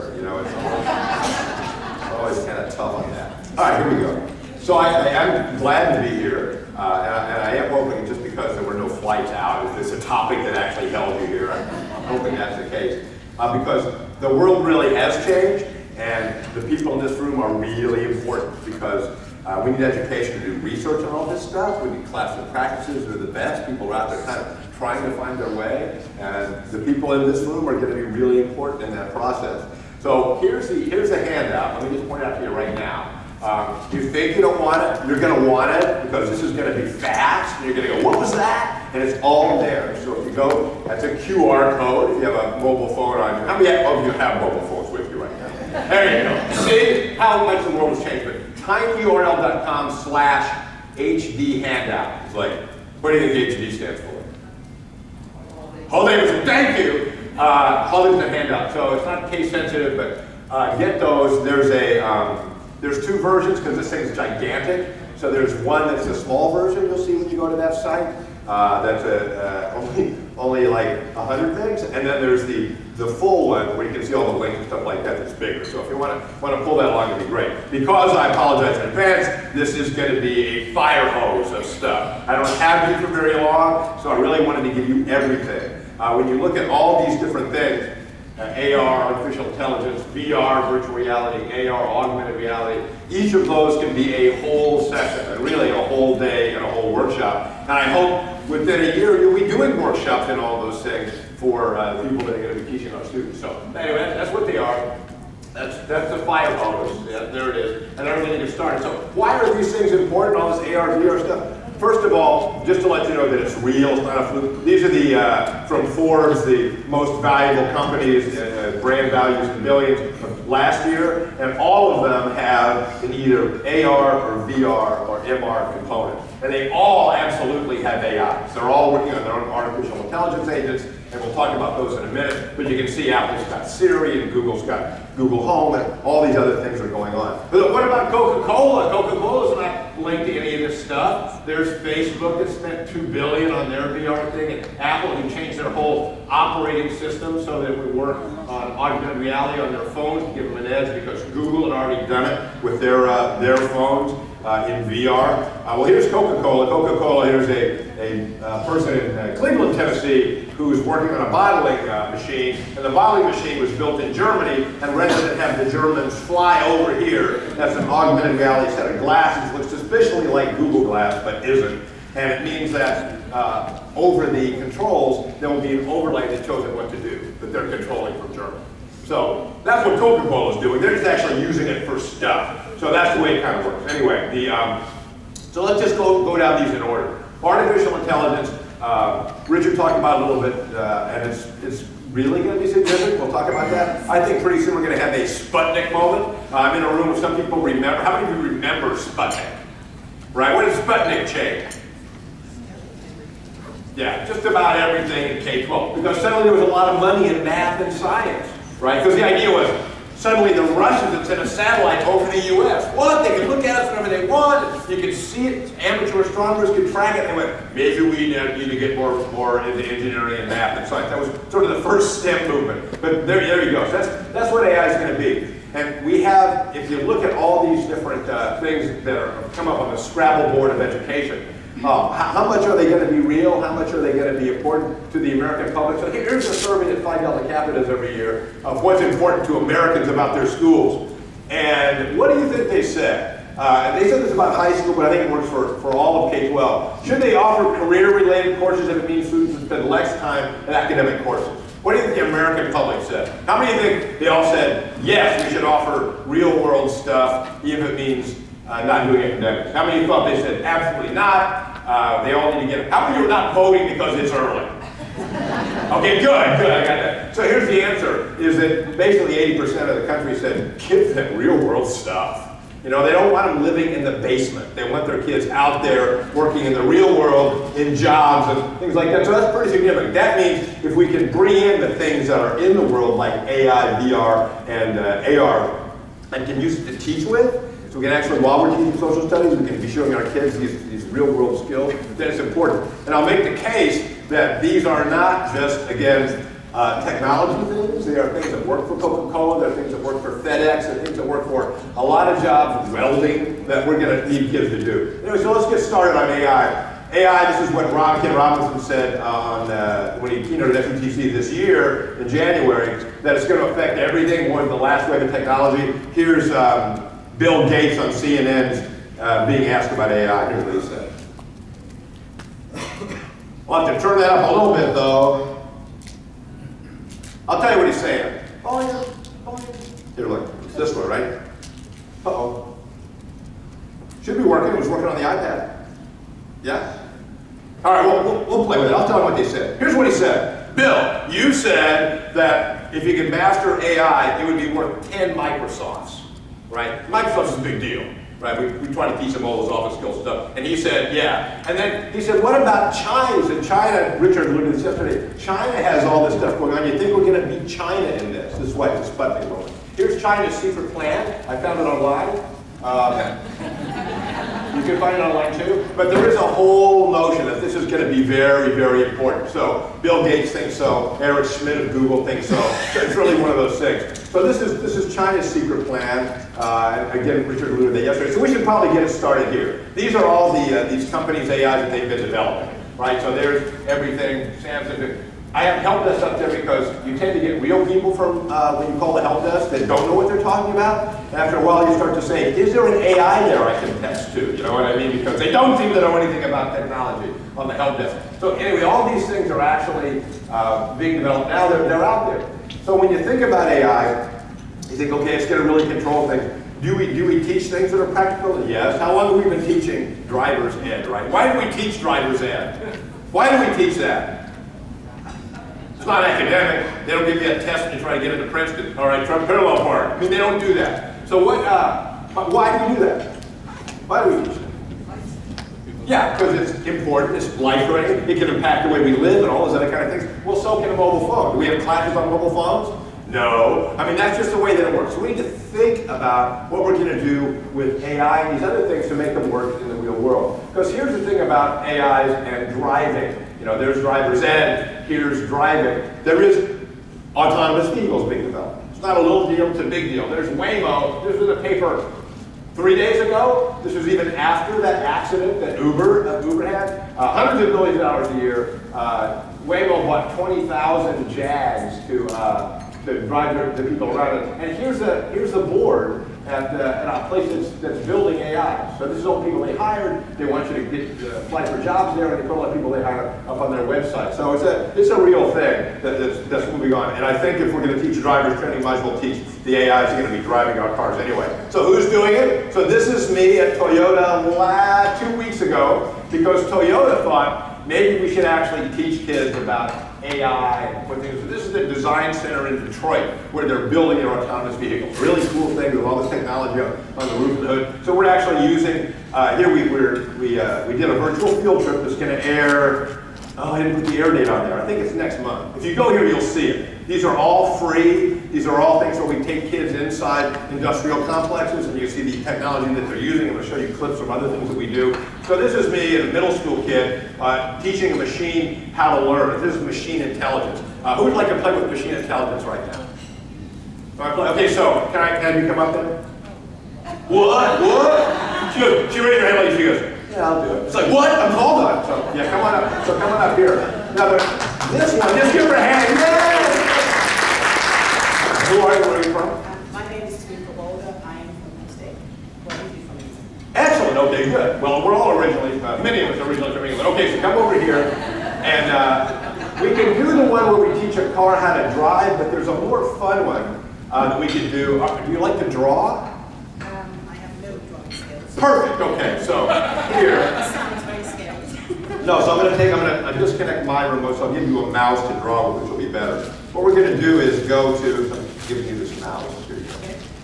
here. You know, it's always kind of tough on that. All right, here we go. So I'm glad to be here, and I am hoping, just because there were no flights out, if it's a topic that actually held you here, I'm hoping that's the case. Because the world really has changed, and the people in this room are really important, because we need education to do research on all this stuff. We need classroom practices. They're the best. People are out there kind of trying to find their way, and the people in this room are going to be really important in that process. So here's the handout. Let me just point it out to you right now. You think you don't want it, you're going to want it, because this is going to be fast, and you're going to go, what was that? And it's all there. So if you go, that's a QR code if you have a mobile phone on you. How many of you have mobile phones with you right now? There you go. See how much the world has changed. But tinyurl.com/HD handout. It's like, what do you think HD stands for? Whole Davidson, thank you. Whole Davidson handout. So it's not case sensitive, but get those. There's two versions, because this thing's gigantic. So there's one that's a small version you'll see when you go to that site. That's only like 100 things. And then there's the full one where you can see all the links and stuff like that that's bigger. So if you want to pull that along, it'd be great. Because I apologize in advance, this is going to be a fire hose of stuff. I don't have you for very long, so I really wanted to give you everything. When you look at all these different things, AR, artificial intelligence, VR, virtual reality, AR, augmented reality, each of those can be a whole session, and really a whole day and a whole workshop. And I hope within a year you'll be doing workshops in all those things for the people that are going to be teaching our students. So anyway, that's what they are. That's the fire hose. Yeah, there it is. And everything gets started. So why are these things important, all this AR, VR stuff? First of all, just to let you know that it's real, it's not a fluke. These are from Forbes, the most valuable companies, brand values in billions of last year, and all of them have an either AR or VR or MR component. And they all absolutely have AI. So they're all working on their own artificial intelligence agents, and we'll talk about those in a minute. But you can see Apple's got Siri, and Google's got Google Home, and all these other things are going on. But what about Coca-Cola? Coca-Cola's not linked to any of this stuff. There's Facebook that spent $2 billion on their VR thing, and Apple, who changed their whole operating system so that it would work on augmented reality on their phones to give them an edge, because Google had already done it with their phones in VR. Well, here's Coca-Cola. Coca-Cola, here's a person in Cleveland, Tennessee, who's working on a bottling machine, and the bottling machine was built in Germany, and rather than have the Germans fly over here, that's an augmented reality set of glasses, looks suspiciously like Google Glass, but isn't. And it means that over the controls, there will be an overlay that shows it what to do, that they're controlling from Germany. So that's what Coca-Cola is doing. They're just actually using it for stuff. So that's the way it kind of works. Anyway, so let's just go down these in order. Artificial intelligence, Richard talked about it a little bit, and it's really going to be significant. We'll talk about that. I think pretty soon we're going to have a Sputnik moment. I'm in a room with some people remember. How many of you remember Sputnik? Right? What did Sputnik change? Yeah, just about everything in K-12. Because suddenly there was a lot of money in math and science. Right? Because the idea was, suddenly the Russians had sent a satellite over the U.S. What? They could look at us whenever they want. You could see it. Amateur astronomers could track it. And they went, maybe we need to get more into engineering and math and science. That was sort of the first STEM movement. But there you go. So that's what AI is going to be. And we have, if you look at all these different things that are come up on the Scrabble board of education, how much are they going to be real? How much are they going to be important to the American public? So here's a survey that Phi Delta Kappa does every year of what's important to Americans about their schools. And what do you think they said? And they said this about high school, but I think it works for all of K-12. Should they offer career-related courses if it means students spend less time in academic courses? What do you think the American public said? How many think they all said, yes, we should offer real-world stuff, even if it means not doing academics? How many thought they said, absolutely not? They all need to get it. How many are not voting because it's early? Okay, good, I got that. So here's the answer, is that basically 80% of the country said, give them real-world stuff. You know, they don't want them living in the basement. They want their kids out there working in the real world, in jobs and things like that. So that's pretty significant. That means if we can bring in the things that are in the world, like AI, VR, and AR, and can use it to teach with, so we can actually, while we're teaching social studies, we can be showing our kids these real-world skills, then it's important. And I'll make the case that these are not just, again, technology things. They are things that work for Coca-Cola. They're things that work for FedEx. They're things that work for a lot of jobs, welding, that we're going to need kids to do. Anyway, so let's get started on AI. AI, this is what Ken Robinson said when he keynoted FUTC this year in January, that it's going to affect everything, more than the last wave of technology. Here's Bill Gates on CNN's being asked about AI. Here's what he said. I'll have to turn that up a little bit, though. I'll tell you what he's saying. Oh, yeah. Here, look. It's this one, right? Uh-oh. Should be working. It was working on the iPad. Yeah? All right, we'll play with it. I'll tell you what they said. Here's what he said. Bill, you said that if you could master AI, it would be worth 10 Microsofts, right? Microsoft is a big deal, right? We try to teach them all those office skills stuff. And he said, yeah. And then he said, what about China? And China, Richard alluded to this yesterday, China has all this stuff going on. You think we're going to beat China in this? This is why it's a sputnik moment. Here's China's secret plan. I found it online. You can find it online too, but there is a whole notion that this is going to be very, very important. So Bill Gates thinks so, Eric Schmidt of Google thinks so. It's really one of those things. So this is China's secret plan. Again, Richard alluded to that yesterday. So we should probably get it started here. These are all these companies' AI that they've been developing, right? So there's everything. Samsung. I have help desk up there because you tend to get real people from when you call the help desk that don't know what they're talking about. And after a while, you start to say, is there an AI there I can text to? You know what I mean? Because they don't seem to know anything about technology on the help desk. So anyway, all these things are actually being developed now. They're out there. So when you think about AI, you think, okay, it's going to really control things. Do we teach things that are practical? Yes. How long have we been teaching driver's ed, right? Why do we teach driver's ed? Why do we teach that? It's not academic. They don't give you a test and you try to get into Princeton. All right, try parallel park. I mean, they don't do that. So why do we do that? Why do we teach that? Yeah, because it's important. It's life-threatening. It can impact the way we live and all those other kind of things. Well, so can a mobile phone. Do we have classes on mobile phones? No. I mean, that's just the way that it works. So we need to think about what we're going to do with AI and these other things to make them work in the real world. Because here's the thing about AIs and driving. You know, there's driver's ed, here's driving. There is autonomous vehicles being developed. It's not a little deal, it's a big deal. There's Waymo. This was a paper 3 days ago. This was even after that accident that Uber had. Hundreds of billions of dollars a year. Waymo bought 20,000 JAGs to drive the people around. And here's the board at a place that's building AI. So this is all people they hired. They want you to apply for jobs there, and they put all the people they hire up on their website. So it's a real thing that's moving on. And I think if we're going to teach drivers training, might as well teach the AIs are going to be driving our cars anyway. So who's doing it? So this is me at Toyota 2 weeks ago, because Toyota thought maybe we should actually teach kids about AI and what things. So this is the design center in Detroit where they're building their autonomous vehicles. Really cool thing with all this technology on the roof and the hood. So we're actually using here we did a virtual field trip that's going to air. Oh, I didn't put the air date on there. I think it's next month. If you go here, you'll see it. These are all free. These are all things where we take kids inside industrial complexes, and you see the technology that they're using. I'm going to show you clips from other things that we do. So this is me, a middle school kid, teaching a machine how to learn. This is machine intelligence. Who would like to play with machine intelligence right now? Okay, so can you come up there? What? She raised her hand like she goes, yeah, I'll do it. It's like, what? I'm called on. So yeah, come on up. So come on up here. Now this one, just give her a hand. Yay! Who are you? Where are you from? My name is Tamika Bolda. I am from the state. Where are you from? Excellent. Okay, good. Well, we're all originally, many of us are originally from England. Okay, so come over here, and we can do the one where we teach a car how to drive, but there's a more fun one that we can do. Do you like to draw? I have no drawing skills. Perfect. Okay, so here. Sounds very scary. No, so I'm gonna disconnect my remote, so I'll give you a mouse to draw with, which will be better. What we're gonna do is go to, I'm giving you this mouse. Here you go.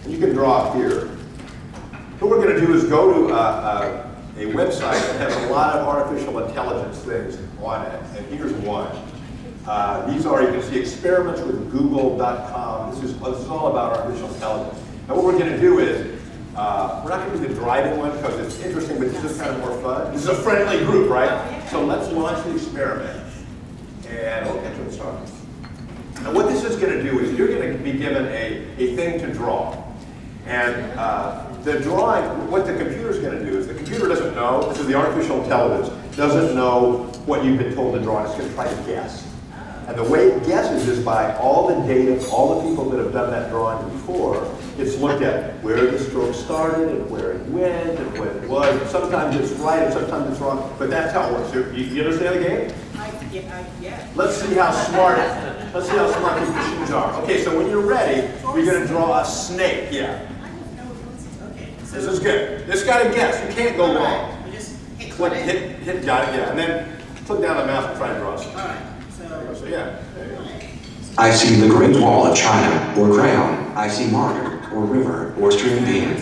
And you can draw here. What we're gonna do is go to a website that has a lot of artificial intelligence things on it, and here's one. These are, you can see, experiments with Google.com. This is all about artificial intelligence. And what we're gonna do is, we're not going to do the driving one because it's interesting, but this is kind of more fun. This is a friendly group, right? So let's launch the experiment. And we'll get to it started. going to do is you're going to be given a thing to draw. And the drawing, what the computer's going to do is the computer doesn't know, this is the artificial intelligence, doesn't know what you've been told to draw. It's going to try to guess. And the way it guesses is by all the data, all the people that have done that drawing before, it's looked at where the stroke started and where it went and when it was. Sometimes it's right and sometimes it's wrong, but that's how it works. You understand the game? Yeah. Let's see how smart these machines are. Okay, so when you're ready, you're going to draw a snake. Yeah. This is good. This got to guess. You can't go wrong. Click, hit, got it, yeah. And then click down the mouse and try and draw something. All right. So yeah. There you go. I see the Great Wall of China, or crayon. I see marker, or river, or string bean.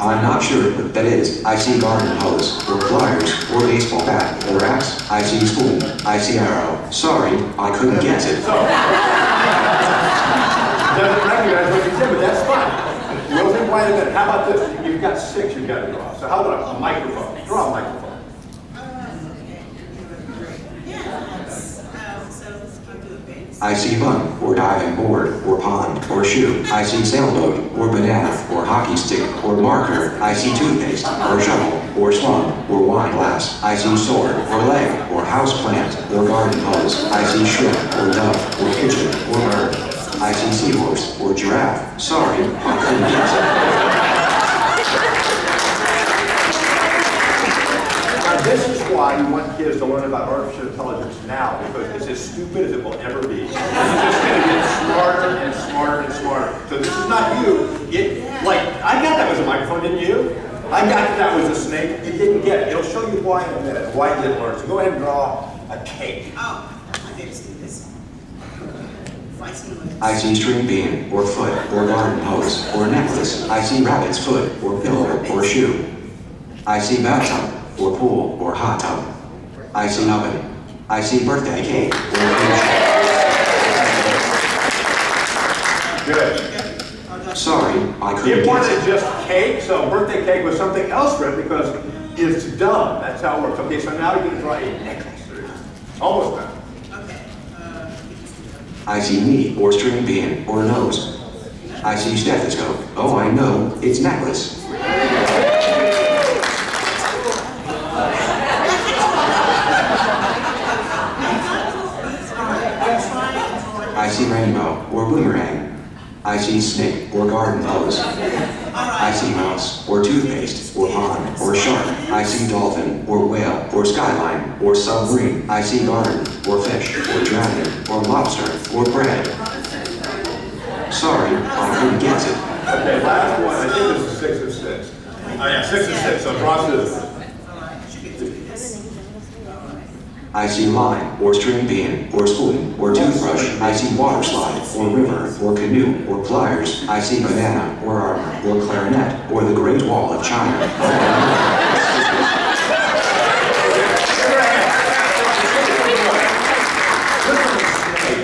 I'm not sure what that is. I see garden hose, or pliers, or baseball bat, or axe. I see spoon. I see arrow. Sorry, I couldn't guess it. Doesn't recognize what you did, but that's fine. You'll think, wait a minute, how about this? You've got 6 you've got to draw. So how about a microphone? Draw a microphone. I see bun, or diving board, or pond, or shoe. I see sailboat, or banana, or hockey stick, or marker. I see toothpaste, or shovel, or slung, or wine glass. I see sword, or leg, or house plant, or garden hose. I see shrimp, or dove, or pigeon, or bird. I see seahorse, or giraffe. Sorry, I couldn't guess it. This is why you want kids to learn about artificial intelligence now, because it's as stupid as it will ever be. It's just going to get smarter and smarter and smarter. So this is not you. I got that was a microphone, didn't you? I got that was a snake. You didn't get it. It'll show you why in a minute, why you didn't learn. So go ahead and draw a cake. Oh, I didn't see this. I see string bean, or foot, or garden hose, or necklace. I see rabbit's foot, or pillow, or shoe. I see bathtub, or pool, or hot tub. I see oven. I see birthday cake, or Good. Sorry, I couldn't It guess wasn't it. just cake, so birthday cake was something else for it because it's dumb. That's how it works. Okay, so now you're going to draw a necklace. Almost done. I see meat, or string bean, or nose. I see stethoscope. Oh, I know, it's necklace. I see rainbow, or boomerang. I see snake, or garden hose. I see mouse, or toothpaste, or pond, or shark. I see dolphin, or whale, or skyline, or submarine. I see garden, or fish, or dragon, or lobster, or bread. Sorry, I couldn't guess it. Okay, last one. I think this is 6 of 6. Oh yeah, 6 of 6. So draw scissors. I see line, or string bean, or spoon, or toothbrush. I see water slide, or river, or canoe, or pliers. I see banana, or armor, or clarinet, or the Great Wall of China.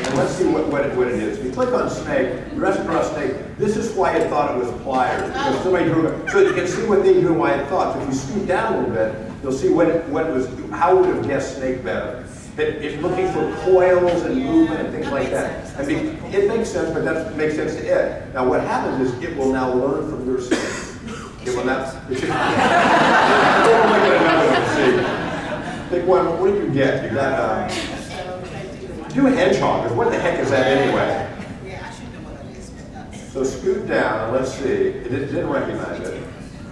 And let's see what it is. If you click on snake, the rest of draw snake. This is why it thought it was pliers, because somebody drew it. So you can see what they drew and why it thought. So if you scoot down a little bit, you'll see how it would have guessed snake better. It's looking for coils and movement and things like that. It makes sense, but that makes sense to it. Now what happens is it will now learn from your snake. It will not. It should. Don't look at another one and see. Pick one. What did you get? You got do a hedgehog. 'Cause what the heck is that anyway? Yeah, I should know what it is. So scoot down and let's see. It didn't recognize it.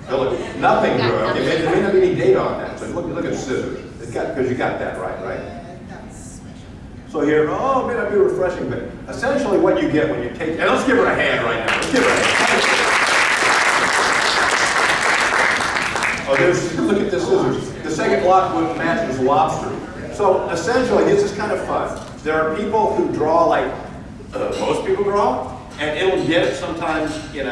So look, nothing grew. Okay, there may not be any data on that. So look at scissors. Because you got that right? So here, oh, it may not be refreshing, but essentially what you get when you take, and let's give her a hand right now. Let's give her a hand. Oh, look at the scissors. The second block would match was lobster. So essentially, this is kind of fun. There are people who draw like most people draw, and it'll get it sometimes in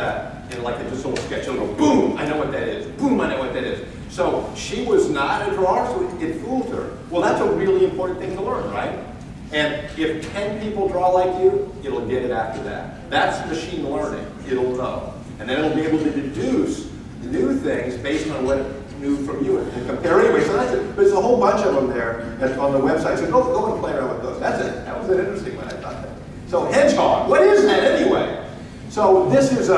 like just a little sketch. It'll go, boom, I know what that is. Boom, I know what that is. So she was not a drawer, so it fooled her. Well, that's a really important thing to learn, right? And if 10 people draw like you, it'll get it after that. That's machine learning. It'll know. And then it'll be able to deduce new things based on what new from you and compare anyway. So that's it. There's a whole bunch of them there on the website. So go and play around with those. That's it. That was an interesting one. I thought that. So hedgehog, what is that anyway? So this is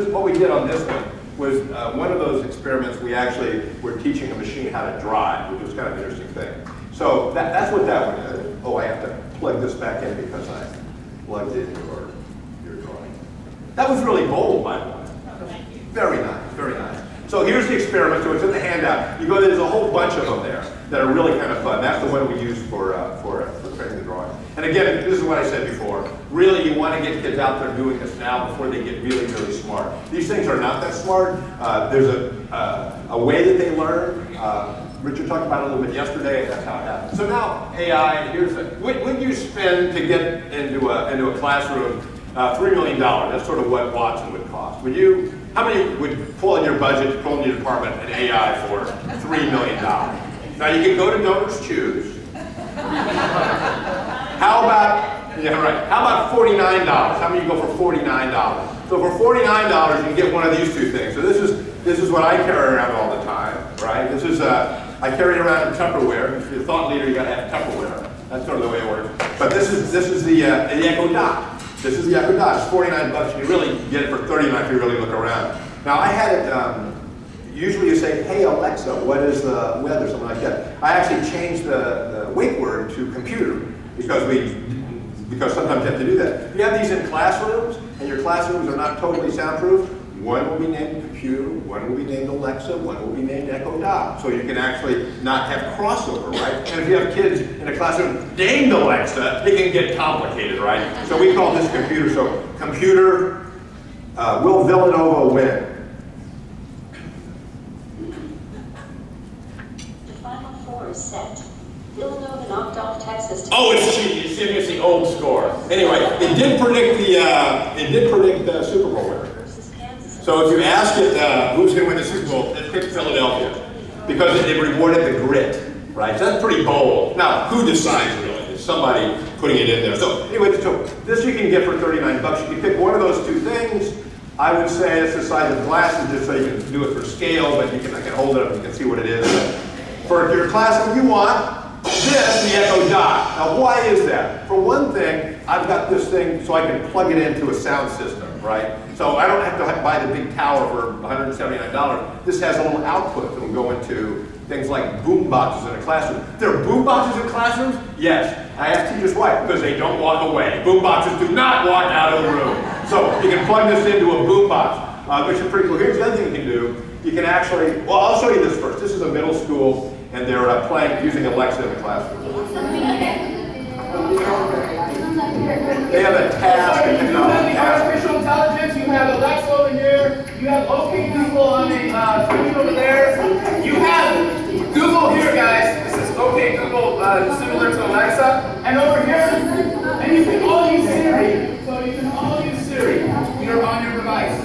what we did on this one. Was one of those experiments we actually were teaching a machine how to drive, which was kind of an interesting thing. So that's what that one is. Oh, I have to plug this back in because I plugged in your drawing. That was really bold, by the way. Very nice, very nice. So here's the experiment. So it's in the handout. You go, there's a whole bunch of them there that are really kind of fun. That's the one we use for training the drawing. And again, this is what I said before. Really, you want to get kids out there doing this now before they get really, really smart. These things are not that smart. There's a way that they learn. Richard talked about it a little bit yesterday, and that's how it happens. So now, AI, would you spend to get into a classroom $3 million? That's sort of what Watson would cost. How many would pull in your budget, pull in your department, an AI for $3 million? Now you can go to Donors Choose. How about $49? How many go for $49? So for $49, you can get one of these two things. So this is what I carry around all the time, right? This is I carry it around in Tupperware. If you're a thought leader, you got to have Tupperware. That's sort of the way it works. But this is the Echo Dot. This is the Echo Dot. It's $49. You really get it for $39 if you really look around. Now I had it. Usually you say, "Hey Alexa, what is the weather?" Something like that. I actually changed the wake word to computer because sometimes you have to do that. If you have these in classrooms and your classrooms are not totally soundproof, one will be named computer, one will be named Alexa, one will be named Echo Dot. So you can actually not have crossover, right? And if you have kids in a classroom named Alexa, it can get complicated, right? So we call this computer. So computer, will Villanova win? The final four is set. Villanova knocked off Texas. Oh, it's cheating. It's giving us the old score. Anyway, it did predict the Super Bowl winner. So if you ask it who's going to win the Super Bowl, it picked Philadelphia because it rewarded the grit, right? So that's pretty bold. Now, who decides really? It's somebody putting it in there. So anyway, so this you can get for $39. You can pick one of those two things. I would say it's the size of glasses, just so you can do it for scale, but I can hold it up and you can see what it is. For your classroom, you want this, the Echo Dot. Now, why is that? For one thing, I've got this thing so I can plug it into a sound system, right? So I don't have to buy the big tower for $179. This has a little output that will go into things like boom boxes in a classroom. There are boom boxes in classrooms? Yes. I ask teachers why. Because they don't walk away. Boom boxes do not walk out of the room. So you can plug this into a boom box, which is pretty cool. Here's the other thing you can do. You can actually, well, I'll show you this first. This is a middle school, and they're playing using Alexa in the classroom. They have a task. You have artificial intelligence. You have Alexa over here. You have OK Google on the screen over there. You have Google here, guys. This is OK Google, similar to Alexa. And over here, and you can all use Siri. So you can all use Siri. You're on your device.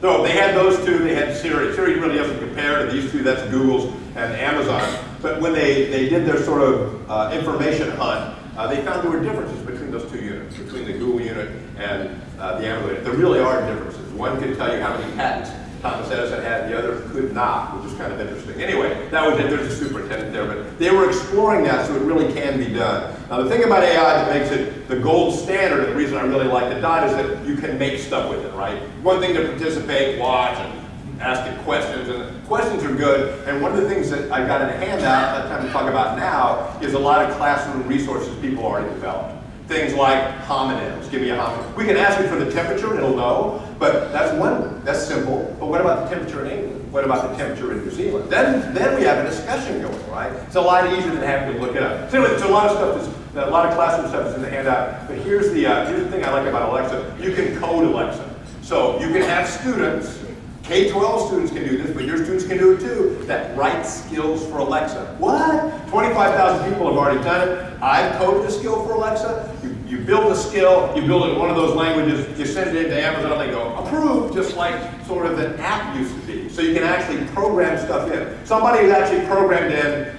So they had those two, they had Siri. Siri really doesn't compare to these two, that's Google's and Amazon. But when they did their sort of information hunt, they found there were differences between those two units, between the Google unit and the Amazon unit. There really are differences. One could tell you how many patents Thomas Edison had, the other could not, which is kind of interesting. Anyway, that was it. There's a superintendent there, but they were exploring that, so it really can be done. Now, the thing about AI that makes it the gold standard, and the reason I really like the Dot, is that you can make stuff with it, right? One thing to participate, watch, and ask it questions, and questions are good. And one of the things that I got in a handout that time to talk about now is a lot of classroom resources people already developed. Things like homonyms. Give me a homonym. We can ask it for the temperature, and it'll know, but that's simple. But what about the temperature in England? What about the temperature in New Zealand? Then we have a discussion going, right? It's a lot easier than having to look it up. So anyway, there's a lot of stuff, a lot of classroom stuff is in the handout, but here's the thing I like about Alexa. You can code Alexa. So you can have students, K-12 students can do this, but your students can do it too, that write skills for Alexa. What? 25,000 people have already done it. I've coded a skill for Alexa. You build a skill, you build it in one of those languages, you send it into Amazon, they go, approved, just like sort of an app used to be. So you can actually program stuff in. Somebody has actually programmed in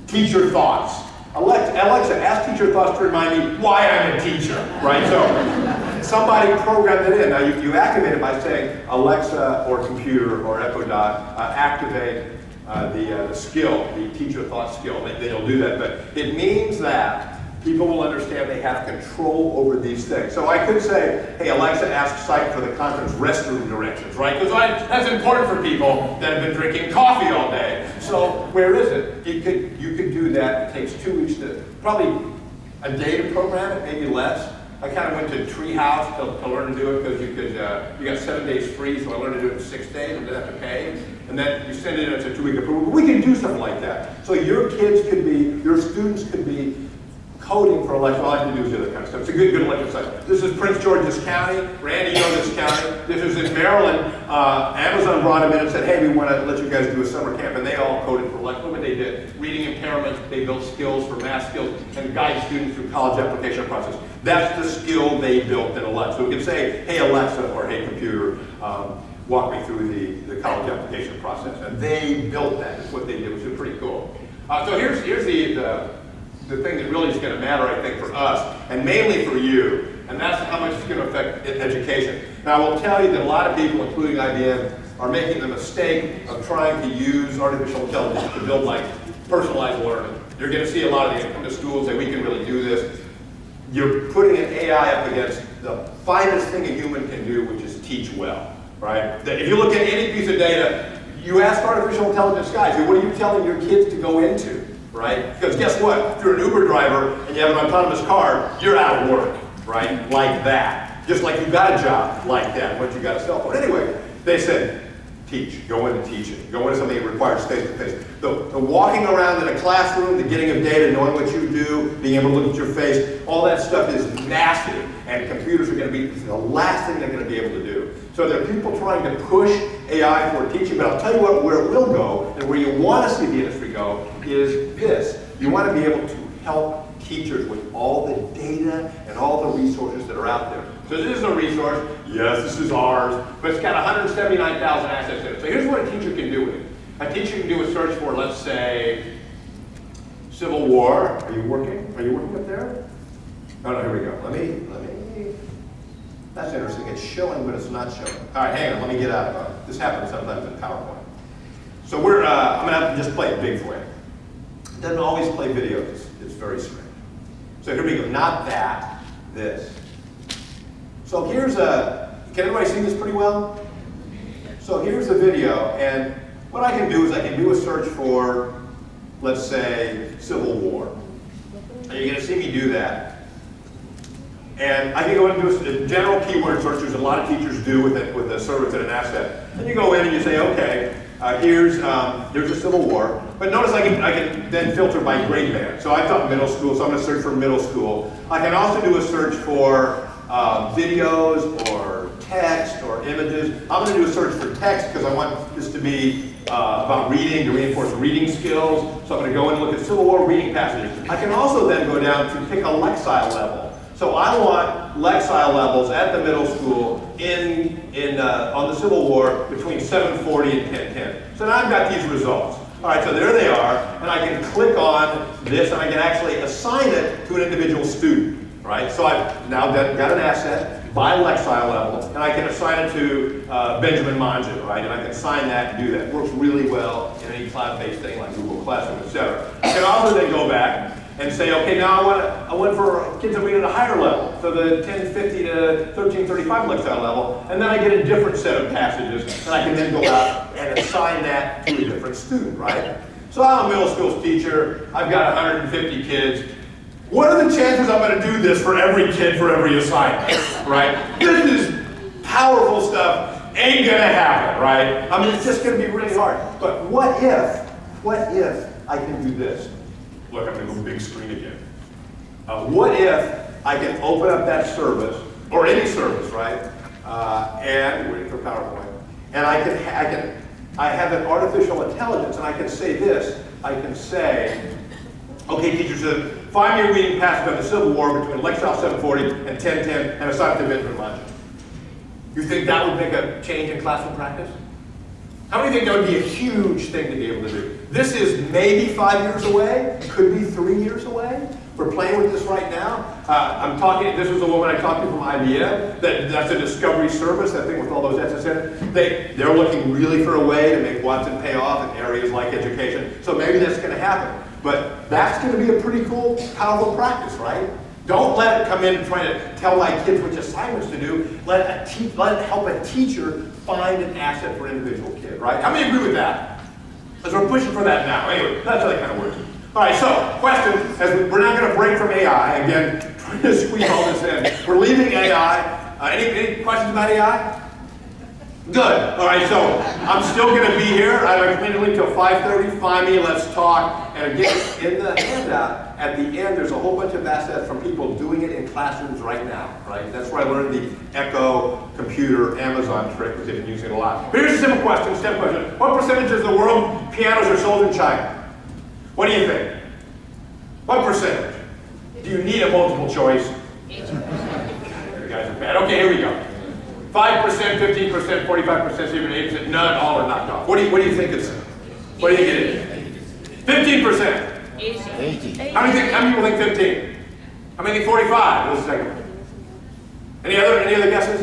teacher thoughts. Alexa, ask teacher thoughts to remind me why I'm a teacher, right? So somebody programmed it in. Now you activate it by saying Alexa or computer or Echo Dot, activate the skill, the teacher thought skill. They'll do that, but it means that people will understand they have control over these things. So I could say, hey, Alexa, ask Site for the conference restroom directions, right? Because that's important for people that have been drinking coffee all day. So where is it? You could do that. It takes 2 weeks to, probably a day to program it, maybe less. I kind of went to Treehouse to learn to do it because you got 7 days free, so I learned to do it in 6 days and didn't have to pay. And then you send it in, it's a 2-week approval. We can do something like that. So your kids could be, your students could be coding for Alexa. All I have to do is the other kind of stuff. It's a good Alexa site. This is Prince George's County. Randy, you know this county. This is in Maryland. Amazon brought them in and said, hey, we want to let you guys do a summer camp. And they all coded for Alexa. Look what they did. Reading impairment. They built skills for math skills and guide students through college application process. That's the skill they built in Alexa. So we can say, hey, Alexa, or hey, computer, walk me through the college application process. And they built that. That's what they did, which is pretty cool. So here's the thing that really is going to matter, I think, for us, and mainly for you, and that's how much it's going to affect education. Now, I will tell you that a lot of people, including IBM, are making the mistake of trying to use artificial intelligence to build, like, personalized learning. You're going to see a lot of these come to schools that we can really do this. You're putting an AI up against the finest thing a human can do, which is teach well, right? That if you look at any piece of data, you ask artificial intelligence guys, what are you telling your kids to go into? Right? Because guess what? If you're an Uber driver and you have an autonomous car, you're out of work, right? Like that. Just like you got a job like that once you got a cell phone. Anyway, they said, teach. Go into teaching. Go into something that requires face-to-face. The walking around in a classroom, the getting of data, knowing what you do, being able to look at your face, all that stuff is massive. And computers are going to be the last thing they're going to be able to do. So there are people trying to push AI for teaching, but I'll tell you what, where it will go, and where you want to see the industry go, is this. You want to be able to help teachers with all the data and all the resources that are out there. So this is a resource. Yes, this is ours, but it's got 179,000 assets in it. So here's what a teacher can do with it. A teacher can do a search for, let's say, Civil War. Are you working? Are you working up there? Oh, no, here we go. Let me. That's interesting. It's showing, but it's not showing. All right, hang on. Let me get out of it. This happens sometimes in PowerPoint. So I'm going to have to just play it big for you. It doesn't always play videos. It's very strange. So here we go. Not that. This. So here's can everybody see this pretty well? So here's a video, and what I can do is I can do a search for, let's say, Civil War. And you're going to see me do that. And I can go and do a general keyword search, as a lot of teachers do with a service and an asset. And you go in and you say, okay, here's a Civil War. But notice I can then filter by grade band. So I taught middle school, so I'm going to search for middle school. I can also do a search for videos or text or images. I'm going to do a search for text because I want this to be about reading, to reinforce reading skills. So I'm going to go in and look at Civil War reading passages. I can also then go down to pick a Lexile level. So I want Lexile levels at the middle school on the Civil War between 740 and 1010. So now I've got these results. All right, so there they are, and I can click on this, and I can actually assign it to an individual student. Right? So I've now got an asset by Lexile level, and I can assign it to Benjamin Monge, right? And I can assign that and do that. It works really well in any cloud-based thing like Google Classroom, etc. I can also then go back and say, okay, now I want for kids that read at a higher level, so the 1050 to 1335 Lexile level, and then I get a different set of passages, and I can then go out and assign that to a different student, right? So I'm a middle school teacher, I've got 150 kids. What are the chances I'm going to do this for every kid for every assignment, right? This is powerful stuff, ain't going to happen, right? I mean, it's just going to be really hard. But what if I can do this? Look, I'm going to go big screen again. What if I can open up that service, or any service, right? And waiting for PowerPoint. And I have an artificial intelligence, and I can say this. I can say, okay, teachers, find me a reading passage on the Civil War between Lexile 740 and 1010, and assign it to Benjamin Monge. You think that would make a change in classroom practice? How many think that would be a huge thing to be able to do? This is maybe 5 years away, could be 3 years away, for playing with this right now. This was a woman I talked to from IBM, that's a discovery service, that thing with all those S's in it. They're looking really for a way to make Watson pay off in areas like education. So maybe that's going to happen. But that's going to be a pretty cool, powerful practice, right? Don't let it come in and try to tell my kids which assignments to do. Let it help a teacher find an asset for an individual kid, right? How many agree with that? Because we're pushing for that now. Anyway, that's how that kind of works. All right, so question, we're not going to break from AI. Again, trying to squeeze all this in. We're leaving AI. Any questions about AI? Good. All right, so I'm still going to be here. I'm committed till 5:30. Find me, let's talk. And again, in the handout, at the end, there's a whole bunch of assets from people doing it in classrooms right now, right? That's where I learned the Echo computer Amazon trick, because they've been using it a lot. But here's a simple question, What percentage of the world pianos are sold in China? What do you think? What percentage? Do you need a multiple choice? You guys are bad. Okay, here we go. 5%, 15%, 45%, even 8%, none, all are knocked off. What do you think it's? What do you think it is? 15%. 80. How many people think 15? How many think 45? What's the second one? Any other guesses?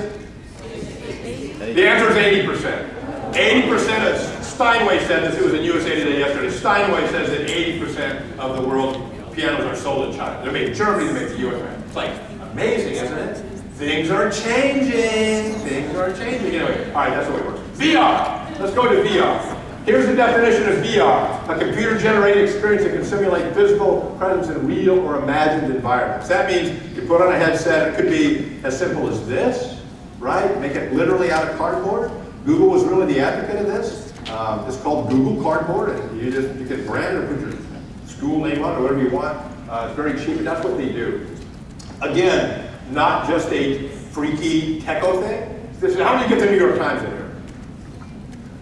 The answer is 80%. 80% of Steinway said this. It was in USA Today yesterday. Steinway says that 80% of the world's pianos are sold in China. They're made in Germany, they're made in the US. It's like amazing, isn't it? Things are changing. Things are changing. Anyway, all right, that's the way it works. VR. Let's go to VR. Here's the definition of VR. A computer-generated experience that can simulate physical presence in real or imagined environments. That means you put on a headset. It could be as simple as this, right? Make it literally out of cardboard. Google was really the advocate of this. It's called Google Cardboard, and you can brand it or put your school name on it or whatever you want. It's very cheap, and that's what they do. Again, not just a freaky techo thing. How many get the New York Times in here?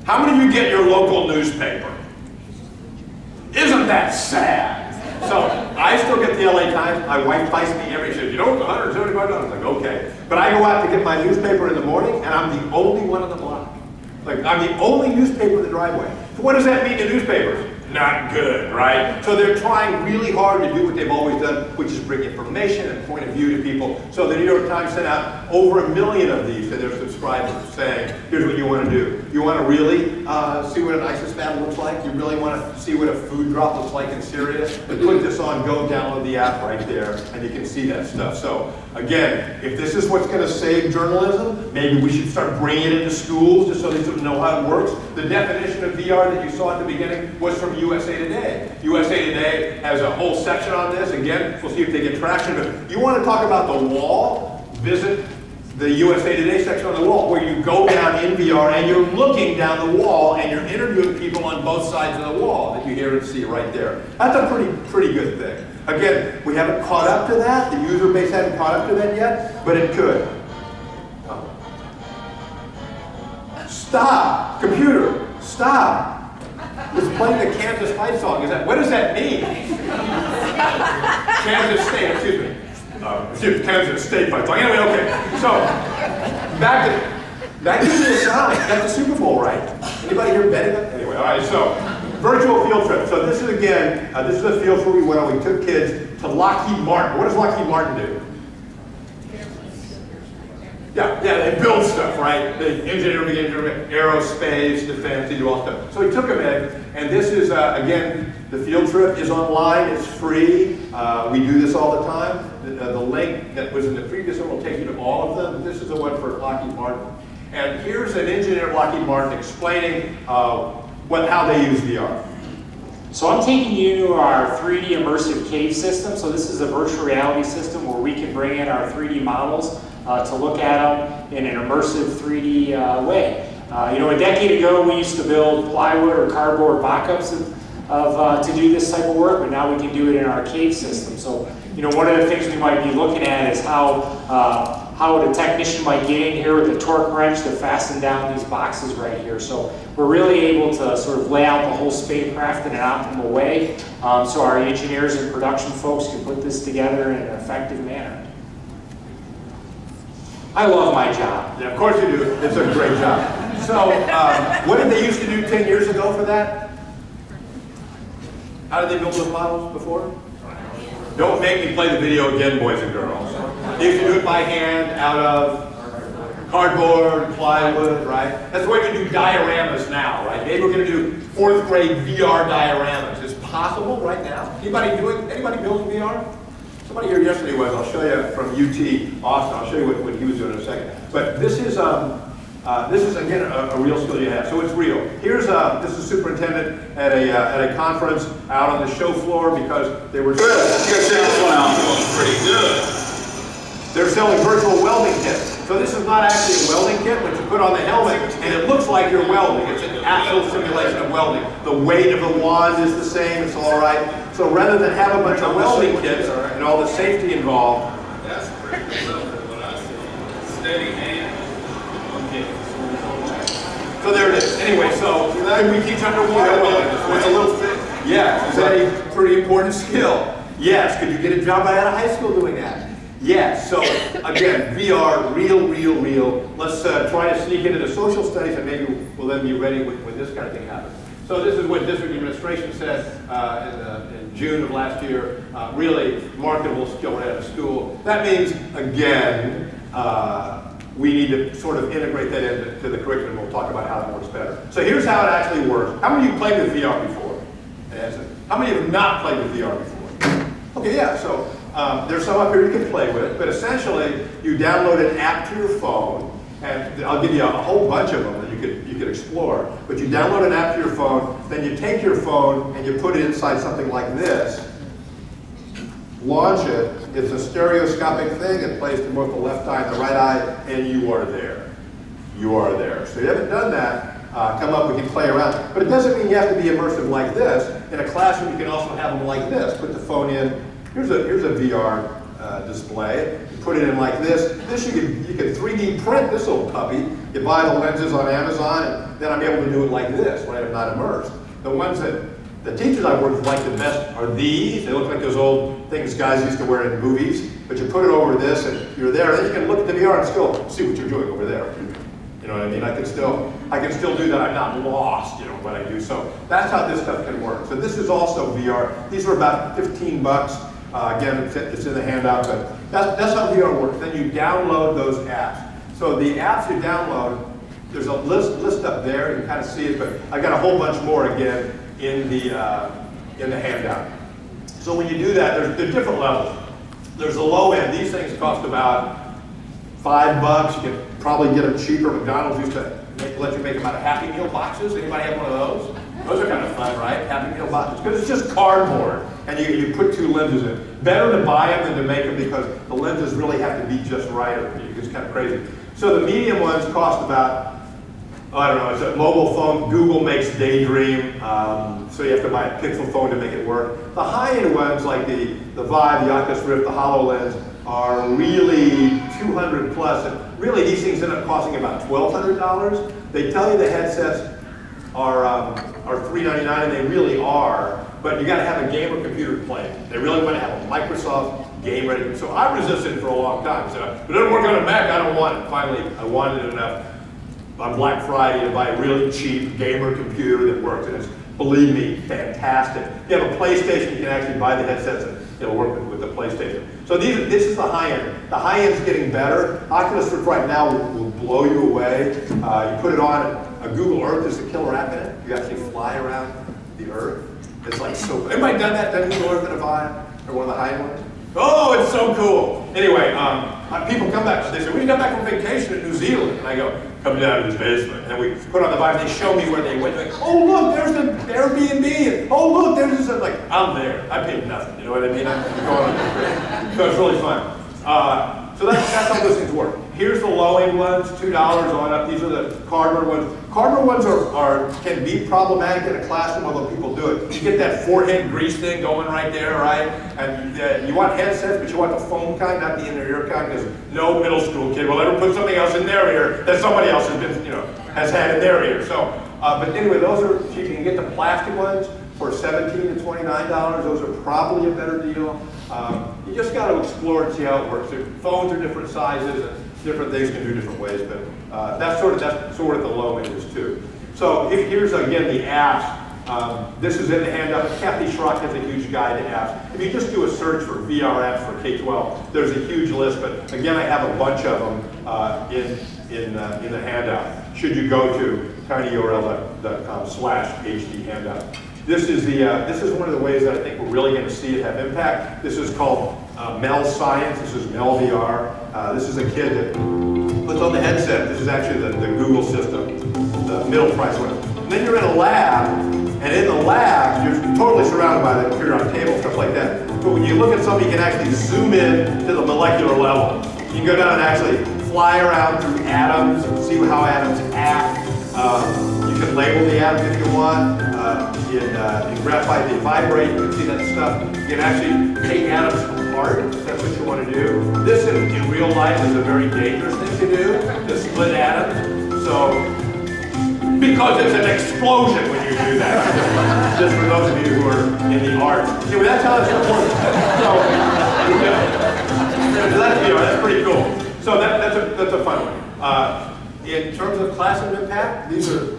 How many of you get your local newspaper? Isn't that sad? So I still get the LA Times. My wife fights me every day. You know, it's $175. I'm like, okay. But I go out to get my newspaper in the morning, and I'm the only one on the block. Like, I'm the only newspaper in the driveway. So what does that mean to newspapers? Not good, right? So they're trying really hard to do what they've always done, which is bring information and point of view to people. So the New York Times sent out over 1 million of these to their subscribers saying, here's what you want to do. You want to really see what an ISIS battle looks like? You really want to see what a food drop looks like in Syria? Then put this on, go download the app right there, and you can see that stuff. So again, if this is what's going to save journalism, maybe we should start bringing it into schools just so they know how it works. The definition of VR that you saw at the beginning was from USA Today. USA Today has a whole section on this. Again, we'll see if they get traction. But you want to talk about the wall, visit the USA Today section on the wall, where you go down in VR and you're looking down the wall and you're interviewing people on both sides of the wall that you hear and see right there. That's a pretty good thing. Again, we haven't caught up to that. The user base hasn't caught up to that yet, but it could. Stop! Computer, stop! It's playing the Kansas fight song. What does that mean? Kansas State, excuse me, Kansas State fight song. Anyway, okay. So, that gives me a sign. Got the Super Bowl right. Anybody here betting it? Anyway, all right, so, virtual field trip. So this is, again, this is a field trip we went on. We took kids to Lockheed Martin. What does Lockheed Martin do? Yeah, they build stuff, right? They engineer, aerospace, defense, they do all stuff. So we took them in, and this is, again, the field trip is online, it's free. We do this all the time. The link that was in the previous one will take you to all of them, but this is the one for Lockheed Martin. And here's an engineer at Lockheed Martin explaining how they use VR. So I'm taking you to our 3D immersive cave system. So this is a virtual reality system where we can bring in our 3D models to look at them in an immersive 3D way. A decade ago we used to build plywood or cardboard mock-ups to do this type of work, but now we can do it in our cave system. So, one of the things we might be looking at is how the technician might get in here with a torque wrench to fasten down these boxes right here. So we're really able to sort of lay out the whole spacecraft in an optimal way, so our engineers and production folks can put this together in an effective manner. I love my job. Yeah, of course you do. It's a great job. So, what did they used to do 10 years ago for that? How did they build those models before? Don't make me play the video again, boys and girls. You used to do it by hand out of cardboard, plywood, right? That's the way we do dioramas now, right? Maybe we're going to do 4th grade VR dioramas. It's possible right now. Anybody building VR? Somebody here yesterday was. I'll show you from UT Austin. I'll show you what he was doing in a second. But this is again a real skill you have. So it's real. Here's this is superintendent at a conference out on the show floor because they were. Good. You gotta check this one out. It's pretty good. They're selling virtual welding kits. So this is not actually a welding kit, but you put on the helmet and it looks like you're welding. It's an actual simulation of welding. The weight of the wand is the same. It's all right. So rather than have a bunch of welding kits and all the safety involved. That's pretty good what I see. Steady hand. So there it is. Anyway, so can we teach underwater welding? It's a little thick. Yeah. Is that a pretty important skill? Yes. Could you get a job out of high school doing that? Yes. So again, VR, real. Let's try to sneak into the social studies, and maybe we'll then be ready when this kind of thing happens. So this is what district administration said in June of last year. Really marketable skill right out of school. That means again. We need to sort of integrate that into the curriculum. We'll talk about how it works better. So here's how it actually works. How many of you played with VR before? How many have not played with VR before? Okay, yeah, so there's some up here you can play with, but essentially you download an app to your phone, and I'll give you a whole bunch of them that you could explore. But you download an app to your phone, then you take your phone and you put it inside something like this, launch it. It's a stereoscopic thing. It plays to both the left eye and the right eye, and you are there. You are there. So you haven't done that, come up, we can play around. But it doesn't mean you have to be immersive like this. In a classroom, you can also have them like this. Put the phone in. Here's a VR display. You put it in like this. This you can 3D print this little puppy. You buy the lenses on Amazon, and then I'm able to do it like this when I'm not immersed. The ones that the teachers I've worked with like the best are these. They look like those old things guys used to wear in movies. But you put it over this and you're there. Then you can look at the VR and still see what you're doing over there. You know what I mean? I can still do that. I'm not lost, you know, what I do. So that's how this stuff can work. So this is also VR. These are about 15 bucks. Again, it's in the handout, but that's how VR works. Then you download those apps. So the apps you download, there's a list up there. You can kind of see it, but I got a whole bunch more again in the handout. So when you do that, there's different levels. There's a low end. These things cost about $5. You can probably get them cheaper. McDonald's used to let you make them out of Happy Meal boxes. Anybody have one of those? Those are kind of fun, right? Happy Meal boxes. Because it's just cardboard, and you put 2 lenses in. Better to buy them than to make them because the lenses really have to be just right. It's kind of crazy. So the medium ones cost about, I don't know, it's a mobile phone. Google makes Daydream, so you have to buy a Pixel phone to make it work. The high-end ones, like the Vive, the Oculus Rift, the HoloLens, are really 200 plus. And really, these things end up costing about $1,200. They tell you the headsets are $399, and they really are. But you got to have a gamer computer to play it. They really want to have a Microsoft game ready. So I resisted for a long time. So if it doesn't work on a Mac, I don't want it. Finally, I wanted it enough on Black Friday to buy a really cheap gamer computer that works, and it's, believe me, fantastic. If you have a PlayStation, you can actually buy the headsets and it'll work with the PlayStation. So this is the high end. The high end's getting better. Oculus Rift right now will blow you away. You put it on, Google Earth is a killer app in it. You actually fly around the Earth. It's like so, anybody done that? Done Google Earth in a Vive? Or one of the high end ones? Oh, it's so cool. Anyway, people come back, they say, we got back from vacation in New Zealand. And I go, come down to this basement. And we put on the Vive, they show me where they went. Like, oh, look, there's the Airbnb. Oh, look, there's this. Like, I'm there. I paid nothing. You know what I mean? I'm going on. So it's really fun. So that's how those things work. Here's the low-end ones, $2 on up. These are the cardboard ones. Cardboard ones can be problematic in a classroom, although people do it. You get that forehead grease thing going right there, right? And you want headsets, but you want the foam kind, not the inner ear kind, because no middle school kid will ever put something else in their ear that somebody else has had in their ear. So, but anyway, those are cheap. You can get the plastic ones for $17 to $29. Those are probably a better deal. You just got to explore and see how it works. The phones are different sizes, and different things can do different ways, but that's sort of the low end is too. So here's again the apps. This is in the handout. Kathy Schrock has a huge guide to apps. If you just do a search for VR apps for K-12, there's a huge list, but again, I have a bunch of them in the handout. Should you go to tinyurl.com/HD handout. This is one of the ways that I think we're really going to see it have impact. This is called Mel Science. This is Mel VR. This is a kid that puts on the headset. This is actually the Google system, the middle price one. And then you're in a lab, and in the lab, you're totally surrounded by the computer on table, stuff like that. But when you look at something, you can actually zoom in to the molecular level. You can go down and actually fly around through atoms and see how atoms act. You can label the atoms if you want. In graphite, they vibrate. You can see that stuff. You can actually take atoms apart if that's what you want to do. This in real life is a very dangerous thing to do, to split atoms. So, because it's an explosion when you do that. Just for those of you who are in the arts. Anyway, that's how it's works. So that's pretty cool. So that's a fun one. In terms of classroom impact, these are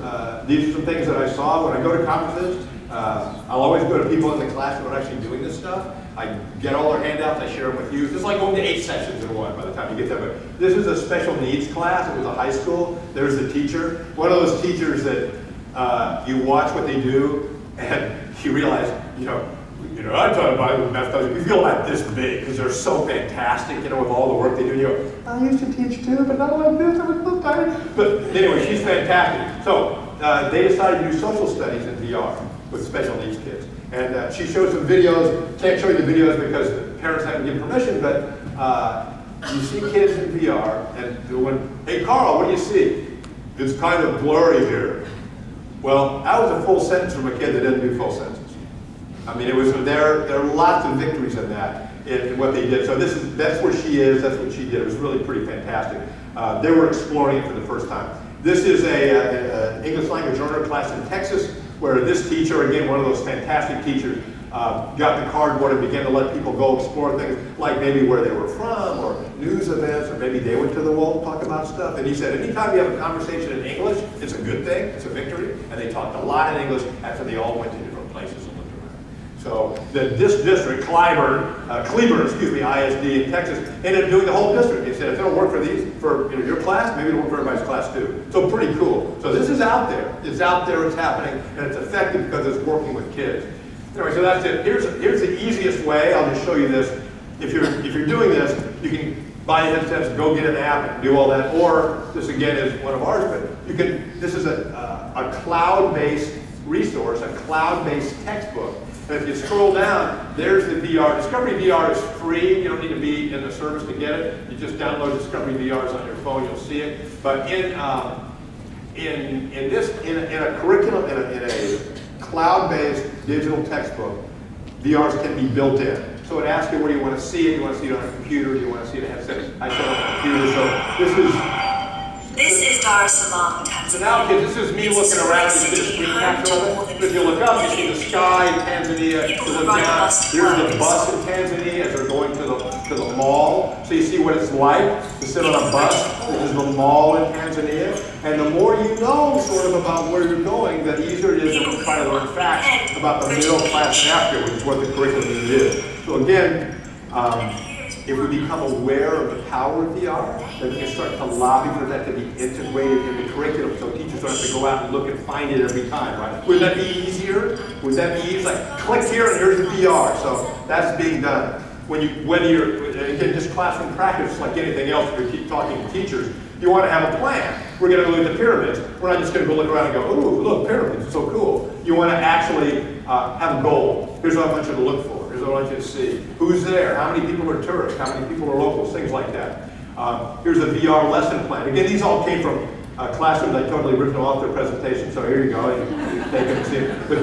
some things that I saw when I go to conferences. I'll always go to people in the class who are actually doing this stuff. I get all their handouts, I share them with you. It's just like going to 8 sessions in one by the time you get there. But this is a special needs class. It was a high school. There's the teacher. One of those teachers that you watch what they do and you realize, I taught about math, we feel like this big because they're so fantastic, with all the work they do. And you go, I used to teach too, but not like this, I was so tired. But anyway, she's fantastic. So they decided to do social studies in VR with special needs kids. And she showed some videos. Can't show you the videos because the parents haven't given permission, but you see kids in VR, and hey Carl, what do you see? It's kind of blurry here. Well, that was a full sentence from a kid that didn't do full sentences. I mean, there are lots of victories in that, in what they did. So that's where she is, that's what she did. It was really pretty fantastic. They were exploring it for the first time. This is an English language learner class in Texas, where this teacher, again, one of those fantastic teachers, got the cardboard and began to let people go explore things, like maybe where they were from, or news events, or maybe they went to the wall to talk about stuff. And he said, anytime you have a conversation in English, it's a good thing, it's a victory. And they talked a lot in English after they all went to different places and looked around. So this district, Cleburne, ISD in Texas, ended up doing the whole district. They said, if it'll work for your class, maybe it'll work for everybody's class too. So pretty cool. So this is out there. It's out there, it's happening, and it's effective because it's working with kids. Anyway, so that's it. Here's the easiest way. I'll just show you this. If you're doing this, you can buy headsets, go get an app, and do all that. Or this again is one of ours, but you can. This is a cloud-based resource, a cloud-based textbook. And if you scroll down, there's the VR. Discovery VR is free. You don't need to be in the service to get it. You just download Discovery VRs on your phone. You'll see it. But in a curriculum, in a cloud-based digital textbook, VRs can be built in. So it asks you where you want to see it. You want to see it on a computer. You want to see it on a headset. I said on a computer. So This is Dar es Salaam, Tanzania. So now, kids, this is me looking around. You see the screen capture of it. If you look up, you see the sky in Tanzania. You look down. There's the bus in Tanzania as they're going to the mall. So you see what it's like to sit on a bus. This is the mall in Tanzania. And the more you know sort of about where you're going, the easier it is to try to learn facts about the middle class and after, which is what the curriculum is. So again, if we become aware of the power of VR, then we can start to lobby for that to be integrated in the curriculum so teachers don't have to go out and look and find it every time, right? Would that be easier? Would that be easy? Like, click here and here's the VR. So that's being done. When you're, again, just classroom practice, like anything else, if you keep talking to teachers, you want to have a plan. We're going to go look at the pyramids. We're not just going to go look around and go, ooh, look, pyramids, it's so cool. You want to actually have a goal. Here's what I want you to look for. Here's what I want you to see. Who's there? How many people are tourists? How many people are locals? Things like that. Here's a VR lesson plan. Again, these all came from classrooms. I totally ripped them off their presentation, so here you go. You take them and see it. But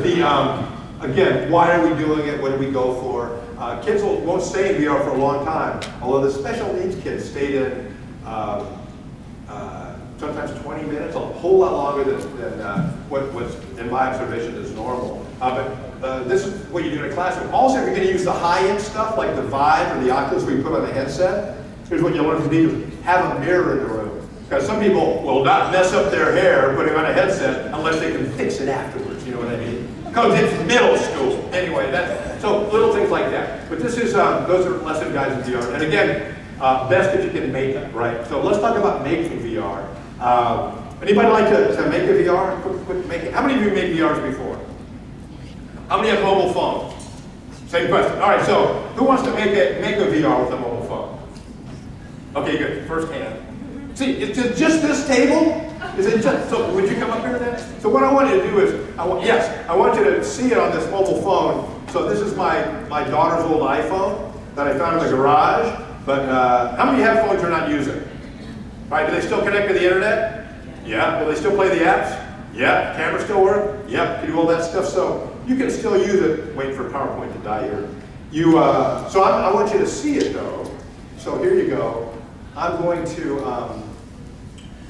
again, why are we doing it? What do we go for? Kids won't stay in VR for a long time, although the special needs kids stayed in sometimes 20 minutes, a whole lot longer than what's, in my observation, is normal. But this is what you do in a classroom. Also, if you're going to use the high-end stuff like the Vive or the Oculus where you put on a headset, here's what you learn to do. Have a mirror in the room. Because some people will not mess up their hair putting on a headset unless they can fix it afterwards, you know what I mean? Because it's middle school. Anyway, so little things like that. But this is, those are lesson guides in VR. And again, best if you can make it, right? So let's talk about making VR. Anybody like to make a VR? Quick make it. How many of you made VRs before? How many have mobile phones? Same question. All right, so who wants to make a VR with a mobile phone? Okay, good. First hand. See, it's just this table? Is it just, so would you come up here then? So what I want you to do is, I want you to see it on this mobile phone. So this is my daughter's old iPhone that I found in the garage. But how many have phones you're not using? Right, do they still connect to the internet? Yeah. Do they still play the apps? Yeah. Camera still work? Yep. Can do all that stuff. So you can still use it. Wait for PowerPoint to die here. So I want you to see it though. So here you go. I'm going to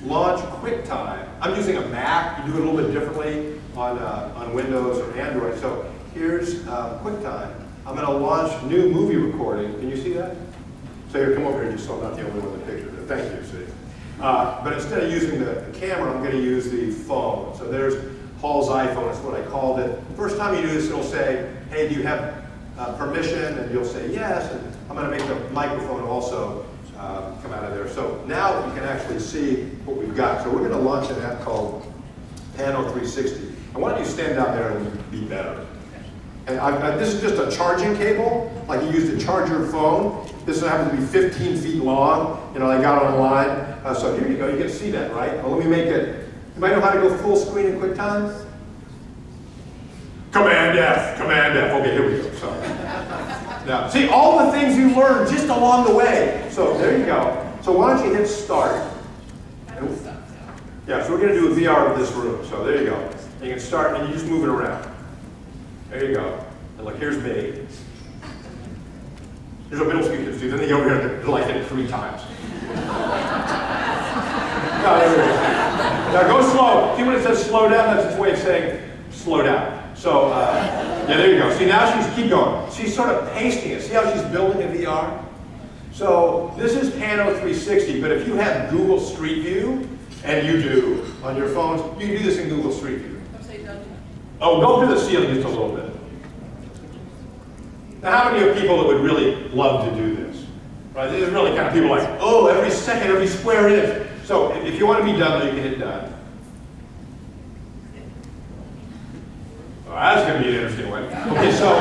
launch QuickTime. I'm using a Mac. You do it a little bit differently on Windows or Android. So here's QuickTime. I'm going to launch new movie recording. Can you see that? So here, come over here just so I'm not the only one in the picture. Thank you, see. But instead of using the camera, I'm going to use the phone. So there's Paul's iPhone. That's what I called it. The first time you do this, it'll say, hey, do you have permission? And you'll say yes. And I'm going to make the microphone also come out of there. So now you can actually see what we've got. So we're going to launch an app called Pano 360. I want you to stand down there and be better. And this is just a charging cable, like you use to charge your phone. This happens to be 15 feet long. You know, I got it online. So here you go. You can see that, right? Well, let me make it. You might know how to go full screen in QuickTime? Command F, Command F. Okay, here we go. So now, see all the things you learned just along the way. So there you go. So why don't you hit start? Yeah, so we're going to do a VR of this room. So there you go. And you can start and you just move it around. There you go. And look, here's me. There's a middle school kids do. Then they go over here and they're like hit it 3 times. No, there we go. Now go slow. See when it says slow down? That's its way of saying slow down. So, yeah, there you go. See, now keep going. She's sort of pasting it. See how she's building a VR? So this is Pano 360, but if you have Google Street View, and you do on your phones, you can do this in Google Street View. Oh, go to the ceiling just a little bit. Now, how many of people that would really love to do this? Right? There's really kind of people like, oh, every second, every square inch. So if you want to be done, you can hit done. Oh, that's going to be an interesting one. Okay, so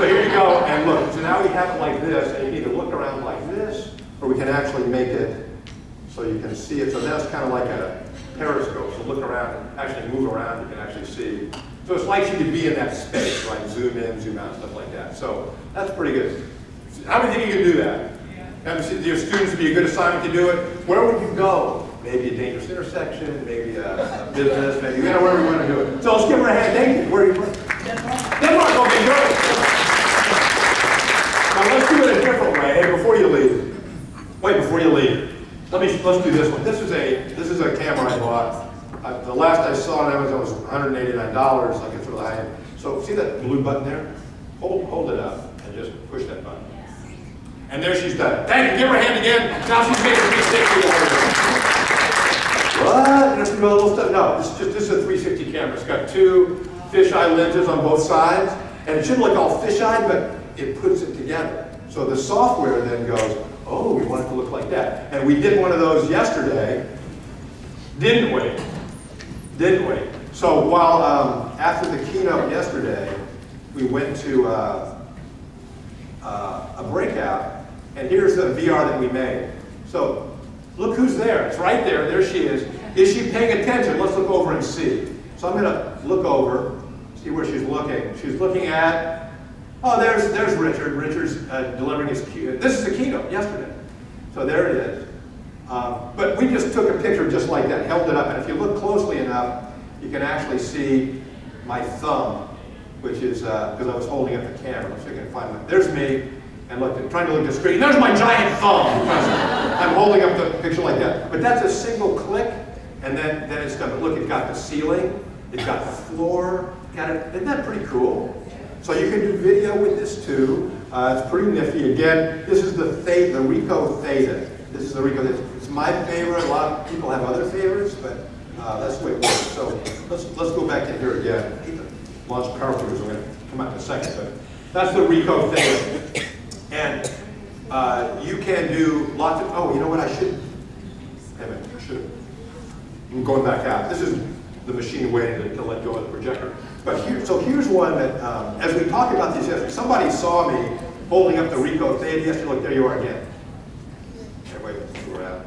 here you go, and look. So now we have it like this, and you can either look around like this, or we can actually make it so you can see it. So that's kind of like a periscope. So look around and actually move around, you can actually see. So it's like you could be in that space, right? Zoom in, zoom out, stuff like that. So that's pretty good. How many think you can do that? And your students would be a good assignment to do it. Where would you go? Maybe a dangerous intersection, maybe a business, maybe wherever you want to do it. So let's give her a hand. Thank you. Where are you from? Denmark. Okay, good. Now let's do it a different way. Hey, before you leave. Wait, before you leave. Let's do this one. This is a camera I bought. The last I saw on Amazon was $189, like it's really high end. So see that blue button there? Hold it up and just push that button. And there she's done. Thank you. Give her a hand again. Now she's made a 360. What? There's some little stuff. No, this is a 360 camera. It's got 2 fisheye lenses on both sides, and it shouldn't look all fisheye, but it puts it together. So the software then goes, oh, we want it to look like that. And we did one of those yesterday, didn't we? Didn't we? So while after the keynote yesterday, we went to a breakout, and here's the VR that we made. So look who's there. It's right there. There she is. Is she paying attention? Let's look over and see. So I'm going to look over, see where she's looking. She's looking at, oh, there's Richard. Richard's delivering his keynote. This is the keynote yesterday. So there it is. But we just took a picture just like that, held it up, and if you look closely enough, you can actually see my thumb, which is, because I was holding up the camera, so you can find it. There's me, and look, trying to look discreet. There's my giant thumb, because I'm holding up the picture like that. But that's a single click, and then it's done. But look, it got the ceiling, it got the floor, isn't that pretty cool? So you can do video with this too. It's pretty nifty. Again, this is the Ricoh Theta. This is the Ricoh. It's my favorite. A lot of people have other favorites, but That's the way it works. So let's go back in here again. I hate to launch power through, so I'm going to come out in a second. But that's the Rico thing. And you can do lots of, oh, you know what, I should, damn it, I should have, I'm going back out. This is the machine waiting to let go of the projector. But here's one that, as we talked about these yesterday, somebody saw me holding up the Rico thing yesterday. Look, there you are again. Okay, wait, let's go around.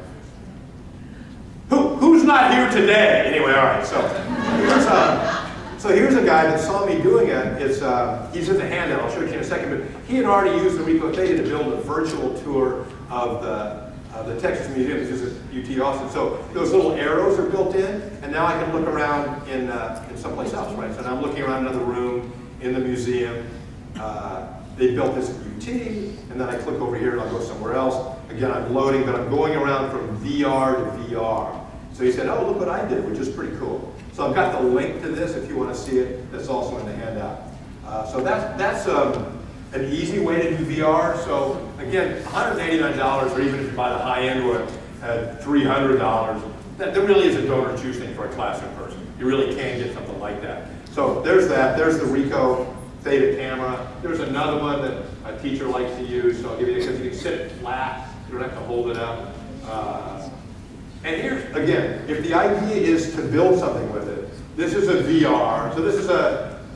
Who's not here today? Anyway, all right, so here's a guy that saw me doing it. He's in the handout, I'll show it to you in a second, but he had already used the Rico Theta to build a virtual tour of the Texas Museum, which is at UT Austin. So those little arrows are built in, and now I can look around in someplace else, right? So now I'm looking around another room in the museum. They built this at UT, and then I click over here and I'll go somewhere else. Again, I'm loading, but I'm going around from VR to VR. So he said, oh, look what I did, which is pretty cool. So I've got the link to this if you want to see it. That's also in the handout. So that's an easy way to do VR. So again, $189, or even if you buy the high-end one at $300, there really is a donor choose thing for a classroom person. You really can get something like that. So there's that. There's the Rico Theta camera. There's another one that a teacher likes to use. So I'll give you this because you can sit flat. You don't have to hold it up. And here's, again, if the idea is to build something with it, this is a VR. So this is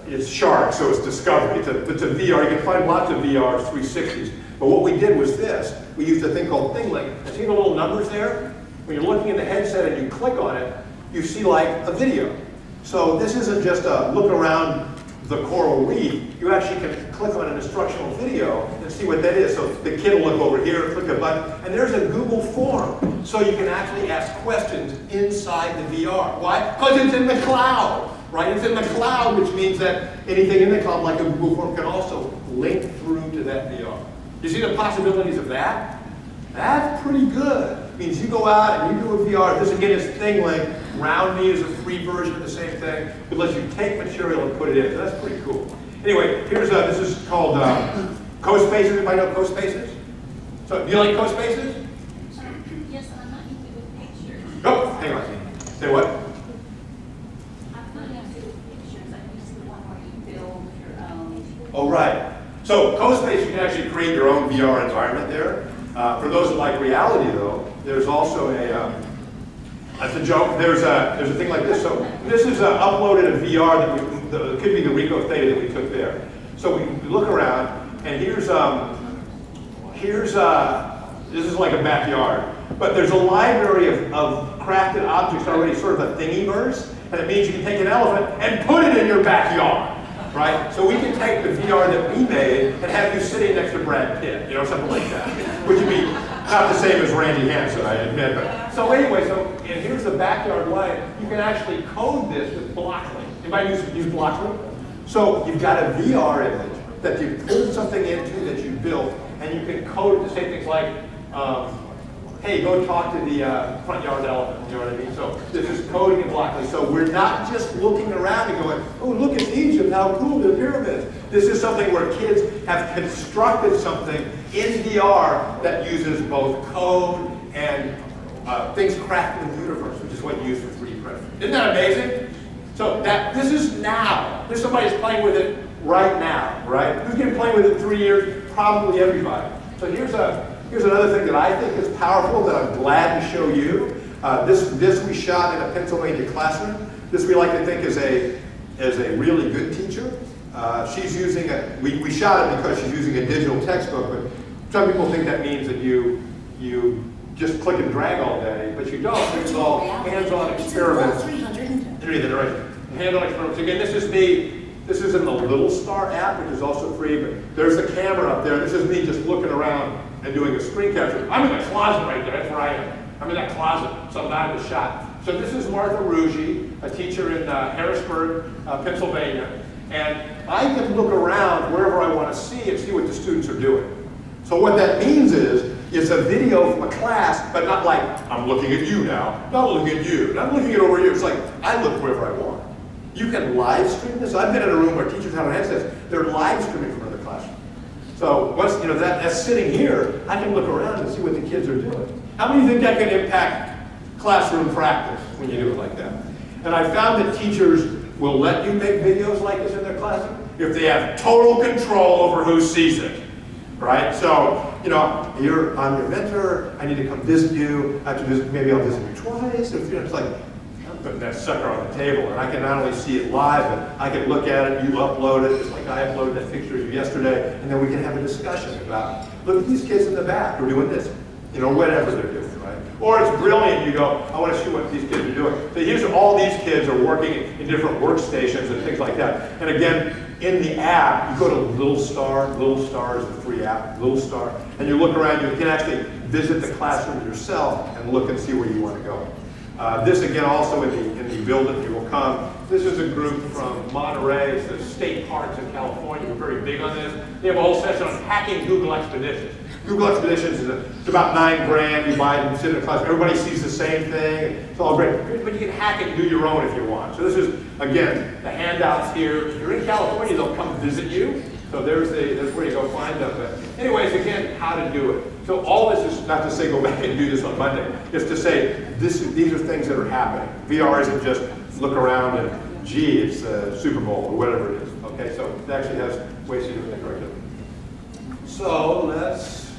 it's Shark, so it's Discovery. It's a VR. You can find lots of VRs, 360s. But what we did was this. We used a thing called ThingLink. And see the little numbers there? When you're looking in the headset and you click on it, you see like a video. So this isn't just a look around the coral reef. You actually can click on an instructional video and see what that is. So the kid will look over here, click a button, and there's a Google form. So you can actually ask questions inside the VR. Why? Because it's in the cloud, right? It's in the cloud, which means that anything in the cloud, like a Google form, can also link through to that VR. You see the possibilities of that? That's pretty good. It means you go out and you do a VR. This again is ThingLink. Roundme is a free version of the same thing. It lets you take material and put it in. So that's pretty cool. Anyway, here's this is called CoSpaces. Anybody know CoSpaces? So do you like CoSpaces? Yes, I'm not into with pictures. Oh, hang on. Say what? I'm not into with pictures. I'm used to the one where you build your own. Oh, right. So CoSpace, you can actually create your own VR environment there. For those that like reality, though, there's also a that's a joke. There's a thing like this. So this is uploaded a VR that it could be the Rico Theta that we took there. So we look around, and here's this is like a backyard, but there's a library of crafted objects already, sort of a thingiverse, and it means you can take an elephant and put it in your backyard. Right? So we can take the VR that we made and have you sitting next to Brad Pitt, you know, something like that. Which would be not the same as Randy Hansen, I admit. But so anyway, and here's the backyard line. You can actually code this with Blockly. Anybody use Blockly? So you've got a VR image that you pulled something into that you built, and you can code it to say things like, hey, go talk to the front yard elephant, you know what I mean? So this is coding in Blockly. So we're not just looking around and going, oh, look at Egypt, how cool the pyramids. This is something where kids have constructed something in VR that uses both code and things crafted in the universe, which is what you use for 3D printing. Isn't that amazing? So this is now. There's somebody who's playing with it right now, right? Who's going to play with it in 3 years? Probably everybody. So here's another thing that I think is powerful that I'm glad to show you. This we shot in a Pennsylvania classroom. This we like to think is a really good teacher. She's using we shot it because she's using a digital textbook, but some people think that means that you just click and drag all day, but you don't. It's all hands-on experiments. Hands-on experiments. Again, this is me. This is in the Little Star app, which is also free, but there's the camera up there. This is me just looking around and doing a screen capture. I'm in the closet right there, that's where I am. I'm in that closet, so that was shot. So this is Martha Ruggi, a teacher in Harrisburg, Pennsylvania, and I can look around wherever I want to see and see what the students are doing. So what that means is, it's a video from a class, but not like, I'm looking at you now, not looking at you, not looking at over here. It's like, I look wherever I want. You can live stream this. I've been in a room where teachers have on headsets. They're live streaming from another classroom. So once that's sitting here, I can look around and see what the kids are doing. How many think that can impact classroom practice when you do it like that. And I found that teachers will let you make videos like this in their classroom if they have total control over who sees it, right? So, you know, I'm your mentor, I need to come visit you, I have to visit, maybe I'll visit you twice, or you know, it's like, I'm putting that sucker on the table, and I can not only see it live, but I can look at it, you upload it, just like I uploaded that picture of you yesterday, and then we can have a discussion about, look at these kids in the back, who are doing this, you know, whatever they're doing, right? Or it's brilliant, you go, I want to see what these kids are doing. So here's all these kids are working in different workstations and things like that. And again, in the app, you go to Little Star is a free app, Little Star, and you look around, you can actually visit the classroom yourself and look and see where you want to go. This again also in the Build It, You Will Come. This is a group from Monterey, it's the state parks in California, we're very big on this. They have a whole session on hacking Google Expeditions. Google Expeditions it's about $9,000, you buy it and sit in a class, everybody sees the same thing, it's all great. But you can hack it and do your own if you want. So this is, again, the handouts here. If you're in California, they'll come visit you. So there's where you go find them. But anyways, again, how to do it. So all this is not to say go back and do this on Monday. It's to say these are things that are happening. VR isn't just look around and, gee, it's Super Bowl or whatever it is. Okay, so it actually has ways to do it correctly. So let's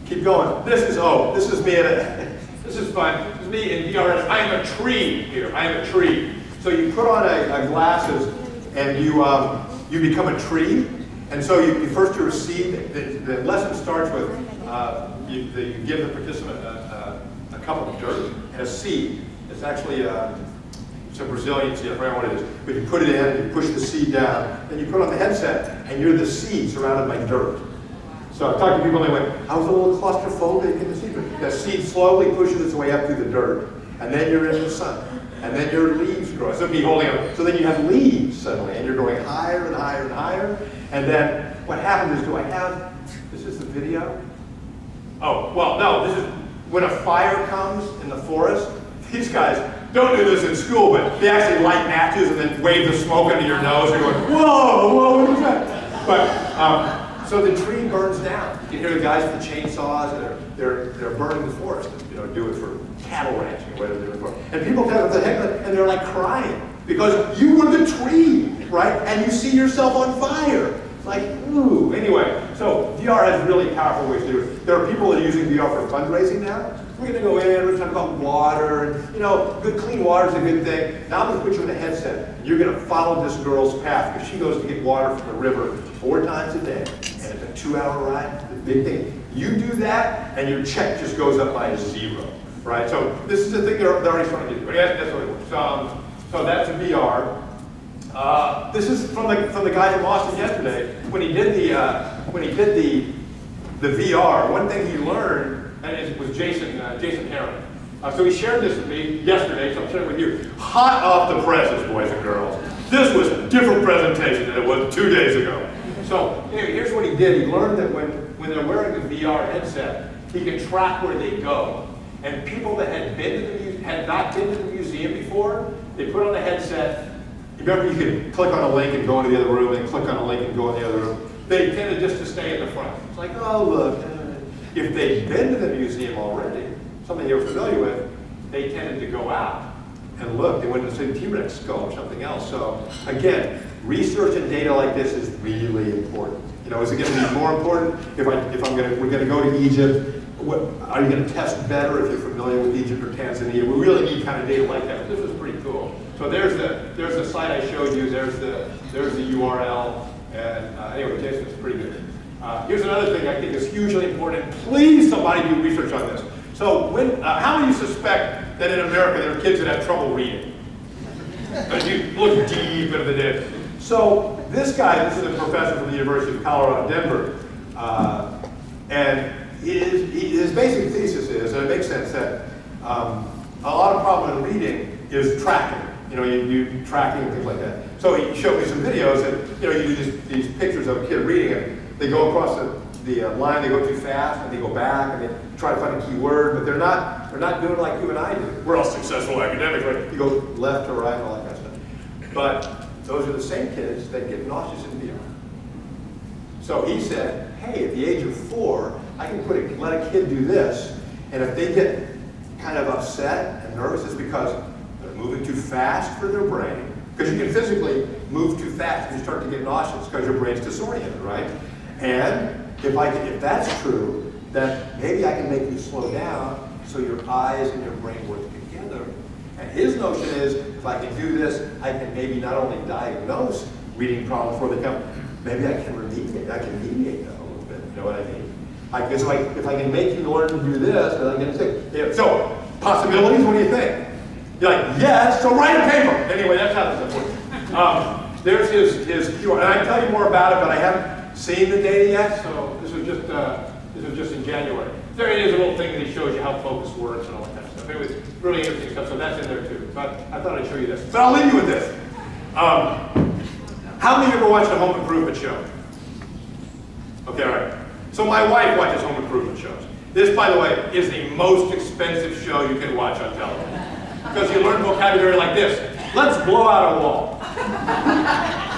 keep going. This is me this is fun. This is me in VR. I am a tree here. I am a tree. So you put on a glasses and you become a tree. And so you first you receive, the lesson starts with, you give the participant a cup of dirt and a seed. It's actually it's a Brazilian seed, I forgot what it is. But you put it in, and you push the seed down, then you put on the headset, and you're the seed surrounded by dirt. So I've talked to people and they went, I was a little claustrophobic in the seed. But the seed slowly pushes its way up through the dirt, and then you're in the sun. And then your leaves grow. So be holding up. So then you have leaves suddenly, and you're going higher and higher and higher. And then what happens is, this is the video? Oh, well, no, this is when a fire comes in the forest. These guys don't do this in school, but they actually light matches and then wave the smoke into your nose. And you're going, whoa, what was that? But, so the tree burns down. You hear the guys with the chainsaws, and they're burning the forest. You know, do it for cattle ranching, whatever they're doing for. And people tell what the heck, and they're like crying because you were the tree, right? And you see yourself on fire. It's like, ooh. Anyway, so VR has really powerful ways to do it. There are people that are using VR for fundraising now. We're going to go in, we're going to talk about water, and you know, good clean water is a good thing. Now I'm going to put you in a headset, and you're going to follow this girl's path because she goes to get water from the river 4 times a day, and it's a 2-hour ride. The big thing. You do that, and your check just goes up by 0, right? So this is the thing they're already starting to do. But that's what it works. So that's a VR. This is from the guy from Austin yesterday when he did the VR. One thing he learned. And it was Jason Herron. So he shared this with me yesterday, so I'm sharing it with you. Hot off the presses, boys and girls. This was a different presentation than it was 2 days ago. So anyway, here's what he did. He learned that when they're wearing a VR headset, he can track where they go. And people that had not been to the museum before, they put on the headset. Remember, you could click on a link and go into the other room, and click on a link and go in the other room. They tended just to stay in the front. It's like, oh, look. If they'd been to the museum already, something they were familiar with, they tended to go out and look. They went to see T-Rex skull or something else. So again, research and data like this is really important. You know, is it going to be more important we're going to go to Egypt? Are you going to test better if you're familiar with Egypt or Tanzania? We really need kind of data like that. This is pretty cool. So there's the site I showed you. There's the URL. And anyway, Jason, it's pretty good. Here's another thing I think is hugely important. Please, somebody do research on this. So, how many of you suspect that in America there are kids that have trouble reading? You look deep into the data. So, this is a professor from the University of Colorado, Denver, and his basic thesis is, and it makes sense, that a lot of problem in reading is tracking. You know, you tracking and things like that. So he showed me some videos that, you know, you do these pictures of a kid reading it. They go across the line, they go too fast, and they go back, and they try to find a key word, but they're not doing it like you and I do. We're all successful academics, right? You go left to right and all that kind of stuff. But those are the same kids that get nauseous in VR. So he said, hey, at the age of 4, I can let a kid do this, and if they get kind of upset and nervous is because they're moving too fast for their brain. Because you can physically move too fast and you start to get nauseous because your brain's disoriented, right? And if that's true, then maybe I can make you slow down so your eyes and your brain work together. And his notion is, if I can do this, I can maybe not only diagnose reading problems before they come, maybe I can remediate. I can mediate that a little bit. You know what I mean? If I can make you learn to do this, then I'm going to say, yeah. So possibilities. What do you think? You're like, yes. So write a paper. Anyway, that's how this works. There's his QR, and I can tell you more about it, but I haven't seen the data yet. So this was just in January. There it is, a little thing that he shows you how focus works and all that kind of stuff. It was really interesting stuff, so that's in there too. But I thought I'd show you this. But I'll leave you with this. How many of you ever watched a home improvement show? Okay, all right. So my wife watches home improvement shows. This, by the way, is the most expensive show you can watch on television. Because you learn vocabulary like this. Let's blow out a wall.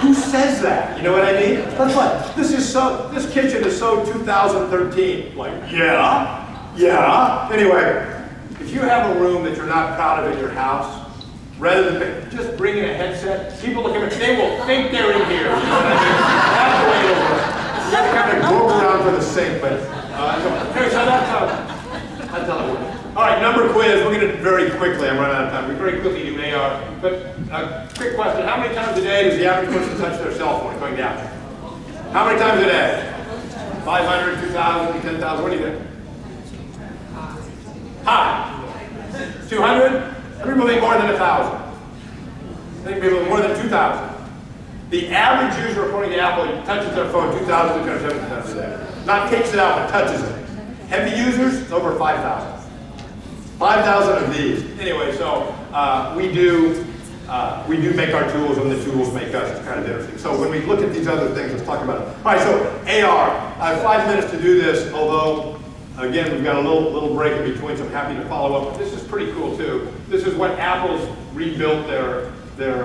Who says that? You know what I mean? That's what, this kitchen is so 2013. Like, yeah. Anyway, if you have a room that you're not proud of in your house, rather than just bring in a headset, people look at it, they will think they're in here. You know what I mean? That's the way it'll work. You have to kind of grope around for the sink, but so that's how it works. All right, number quiz. We're going to very quickly. I'm running out of time. We very quickly do AR. But quick question: how many times a day does the average person touch their cell phone? Going down. How many times a day? 500, 2,000, 10,000. What do you think? High. 200. Some people think more than 1,000. I think people think more than 2,000. The average user, according to Apple, touches their phone 2,270 times a day. Not takes it out, but touches it. Heavy users, over 5,000. 5,000 of these. Anyway, so we do make our tools, and the tools make us. It's kind of interesting. So when we look at these other things, let's talk about it. All right, so AR. I have 5 minutes to do this, although, again, we've got a little break in between, so I'm happy to follow up. But this is pretty cool, too. This is what Apple's rebuilt their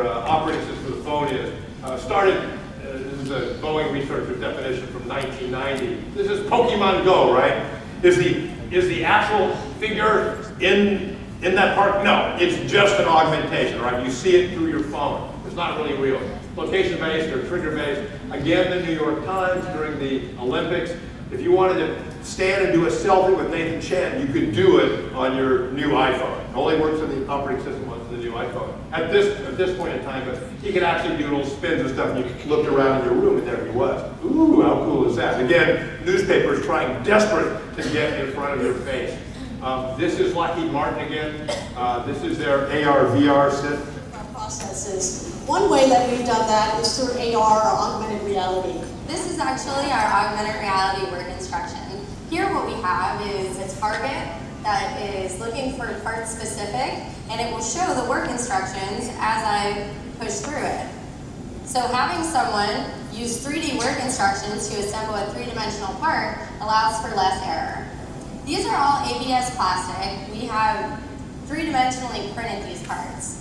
operating system for the phone is. This is a Boeing researcher definition from 1990. This is Pokemon Go, right? Is the actual figure in that park? No, it's just an augmentation, right? You see it through your phone. It's not really real. Location-based or trigger-based. Again, the New York Times during the Olympics, if you wanted to stand and do a selfie with Nathan Chen, you could do it on your new iPhone. It only works in the operating system on the new iPhone. At this point in time, but he could actually do little spins and stuff, and you looked around in your room, and there he was. Ooh, how cool is that? Again, newspapers trying desperate to get in front of your face. This is Lockheed Martin again. This is their AR/VR system. Processes. One way that we've done that is through AR, or augmented reality. This is actually our augmented reality work instruction. Here what we have is a target that is looking for part specific, and it will show the work instructions as I push through it. So having someone use 3D work instructions to assemble a three-dimensional part allows for less error. These are all ABS plastic. We have three-dimensionally printed these parts.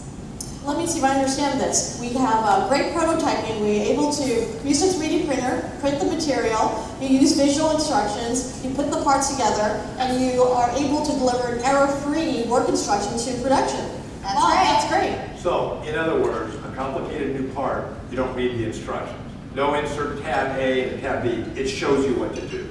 Let me see if I understand this. We have great prototyping. We're able to use a 3D printer, print the material, you use visual instructions, you put the parts together, and you are able to deliver an error-free work instruction to production. That's wow, right. That's great. So, in other words, a complicated new part, you don't read the instructions. No insert tab A and tab B. It shows you what to do.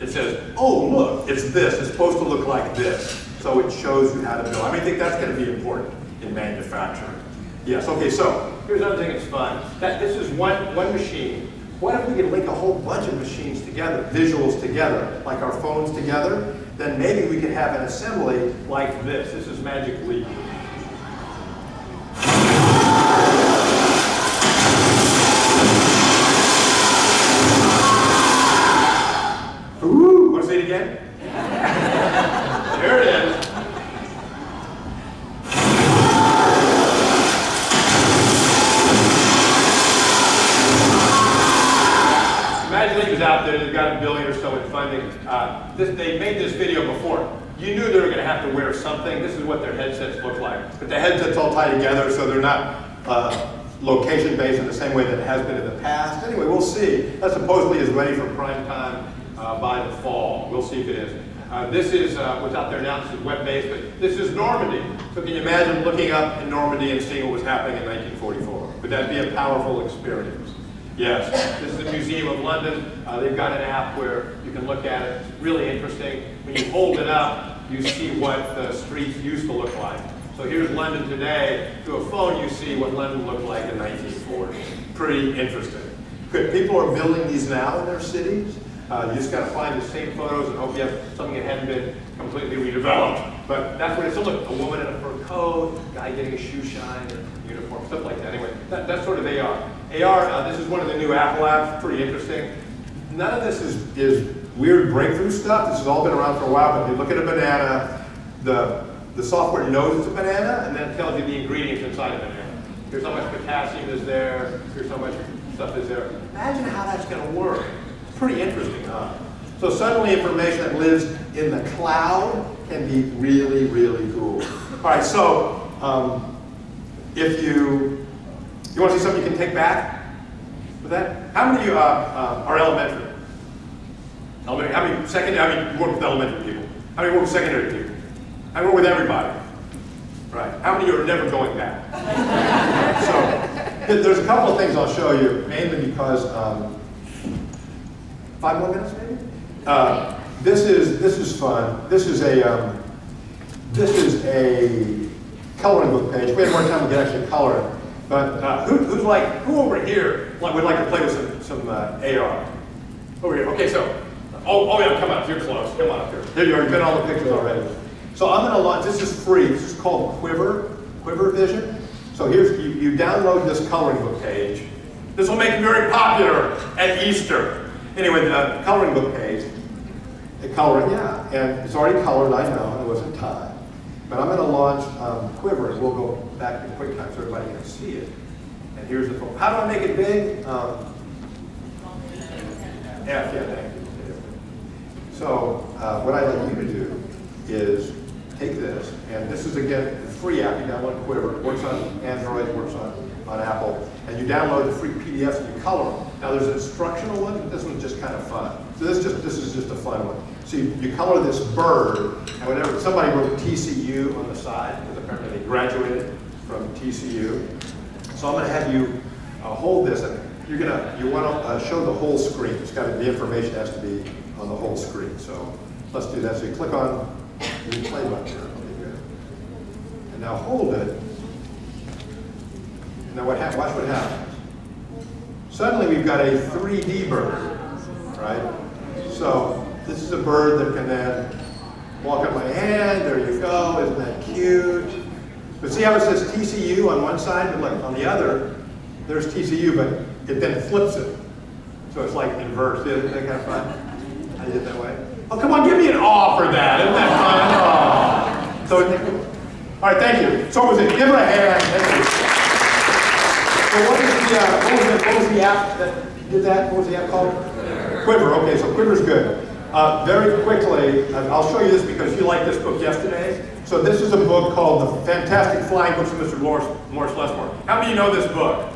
It says, oh, look, it's this. It's supposed to look like this. So it shows you how to build. I think that's going to be important in manufacturing. Yes, okay, so here's another thing that's fun. This is one machine. What if we could link a whole bunch of machines together, visuals together, like our phones together? Then maybe we could have an assembly like this. This is Magic Leap. Ooh, want to see it again? There it is. Magic Leap is out there. They've got $1 billion or so in funding. They made this video before. You knew they were going to have to wear something. This is what their headsets look like. But the headsets all tie together, so they're not location-based in the same way that it has been in the past. Anyway, we'll see. That supposedly is ready for prime time by the fall. We'll see if it is. This is what's out there now. This is web-based, but this is Normandy. So can you imagine looking up in Normandy and seeing what was happening in 1944? Would that be a powerful experience? Yes. This is the Museum of London. They've got an app where you can look at it. It's really interesting. When you hold it up, you see what the streets used to look like. So here's London today. Through a phone, you see what London looked like in 1940. Pretty interesting. Good. People are building these now in their cities. You just got to find the same photos and hope you have something that hadn't been completely redeveloped. But that's what it's. So look, a woman in a fur coat, guy getting a shoe shine, uniform, stuff like that. Anyway, that's sort of AR. AR, this is one of the new Apple apps. Pretty interesting. None of this is weird breakthrough stuff. This has all been around for a while. But if you look at a banana, the software knows it's a banana and then tells you the ingredients inside the banana. Here's how much potassium is there. Here's how much stuff is there. Imagine how that's going to work. Pretty interesting, huh? So suddenly information that lives in the cloud can be really, really cool. All right, so if you want to see something you can take back with that? How many of you are elementary? How many secondary? I mean, you work with elementary people. How many work with secondary people? I work with everybody. Right. How many of you are never going back? So there's a couple of things I'll show you, mainly because 5 more minutes, maybe. This is fun. This is a coloring book page. If we had more time, we could actually color it. But who over here would like to play with some AR? Over here. Okay, so yeah, come up. You're close. Come on up here. There you are. You've got all the pictures already. So I'm going to launch. This is free. This is called Quiver Vision. So here's you download this coloring book page. This will make it very popular at Easter. Anyway, the coloring book page, and it's already colored, I know, it wasn't time. But I'm going to launch Quiver, and we'll go back in QuickTime so everybody can see it. And here's the phone. How do I make it big? Yeah, thank you. So what I'd like you to do is take this, and this is, again, a free app. You download Quiver. It works on Android, works on Apple. And you download the free PDFs and you color them. Now there's instructional ones, but this one's just kind of fun. So this is just a fun one. So you color this bird, and whenever somebody wrote TCU on the side, because apparently they graduated from TCU. So I'm going to have you hold this, and you want to show the whole screen. The information has to be on the whole screen. So let's do that. So you click on the play button here. And now hold it. Now watch what happens. Suddenly we've got a 3D bird, right? So this is a bird that can then walk up my hand. There you go. Isn't that cute? But see how it says TCU on one side, but like on the other, there's TCU, but it then flips it. So it's like inverse. Isn't that kind of fun? I did it that way. Oh, come on, give me an awe for that. Isn't that fun? Oh. So, all right, thank you. So was it? Give her a hand. Thank you. So what was the app that did that? What was the app called? Quiver. Okay, so Quiver's good. Very quickly, I'll show you this because you liked this book yesterday. So this is a book called The Fantastic Flying Books of Mr. Morris Lesmore. How many of you know this book?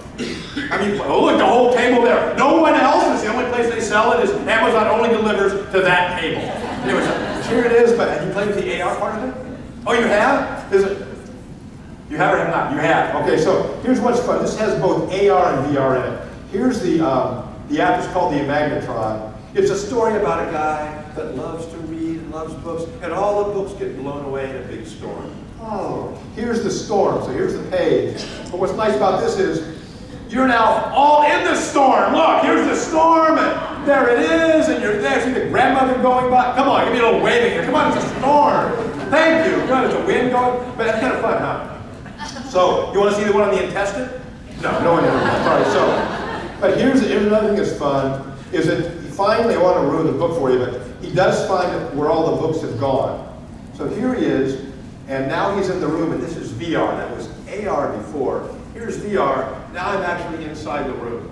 Oh look, the whole table there. No one else. It's the only place they sell it is Amazon only delivers to that table. Anyway, so here it is, but have you played with the AR part of it? Oh, you have? Is it? You have or have not? You have. Okay, so here's what's fun. This has both AR and VR in it. Here's the app is called the Magnetron. It's a story about a guy that loves to read and loves books, and all the books get blown away in a big storm. Oh, here's the storm. So here's the page. But what's nice about this is you're now all in the storm. Look, here's the storm, and there it is, and you're there. See the grandmother going by. Come on, give me a little waving here. Come on, it's a storm. Thank you. Good, it's a wind going, but that's kind of fun, huh? So, you want to see the one on the intestine? No one ever does. All right, so, but here's another thing that's fun, is that finally, I want to ruin the book for you, but he does find where all the books have gone. So here he is, and now he's in the room, and this is VR. That was AR before. Here's VR. Now I'm actually inside the room.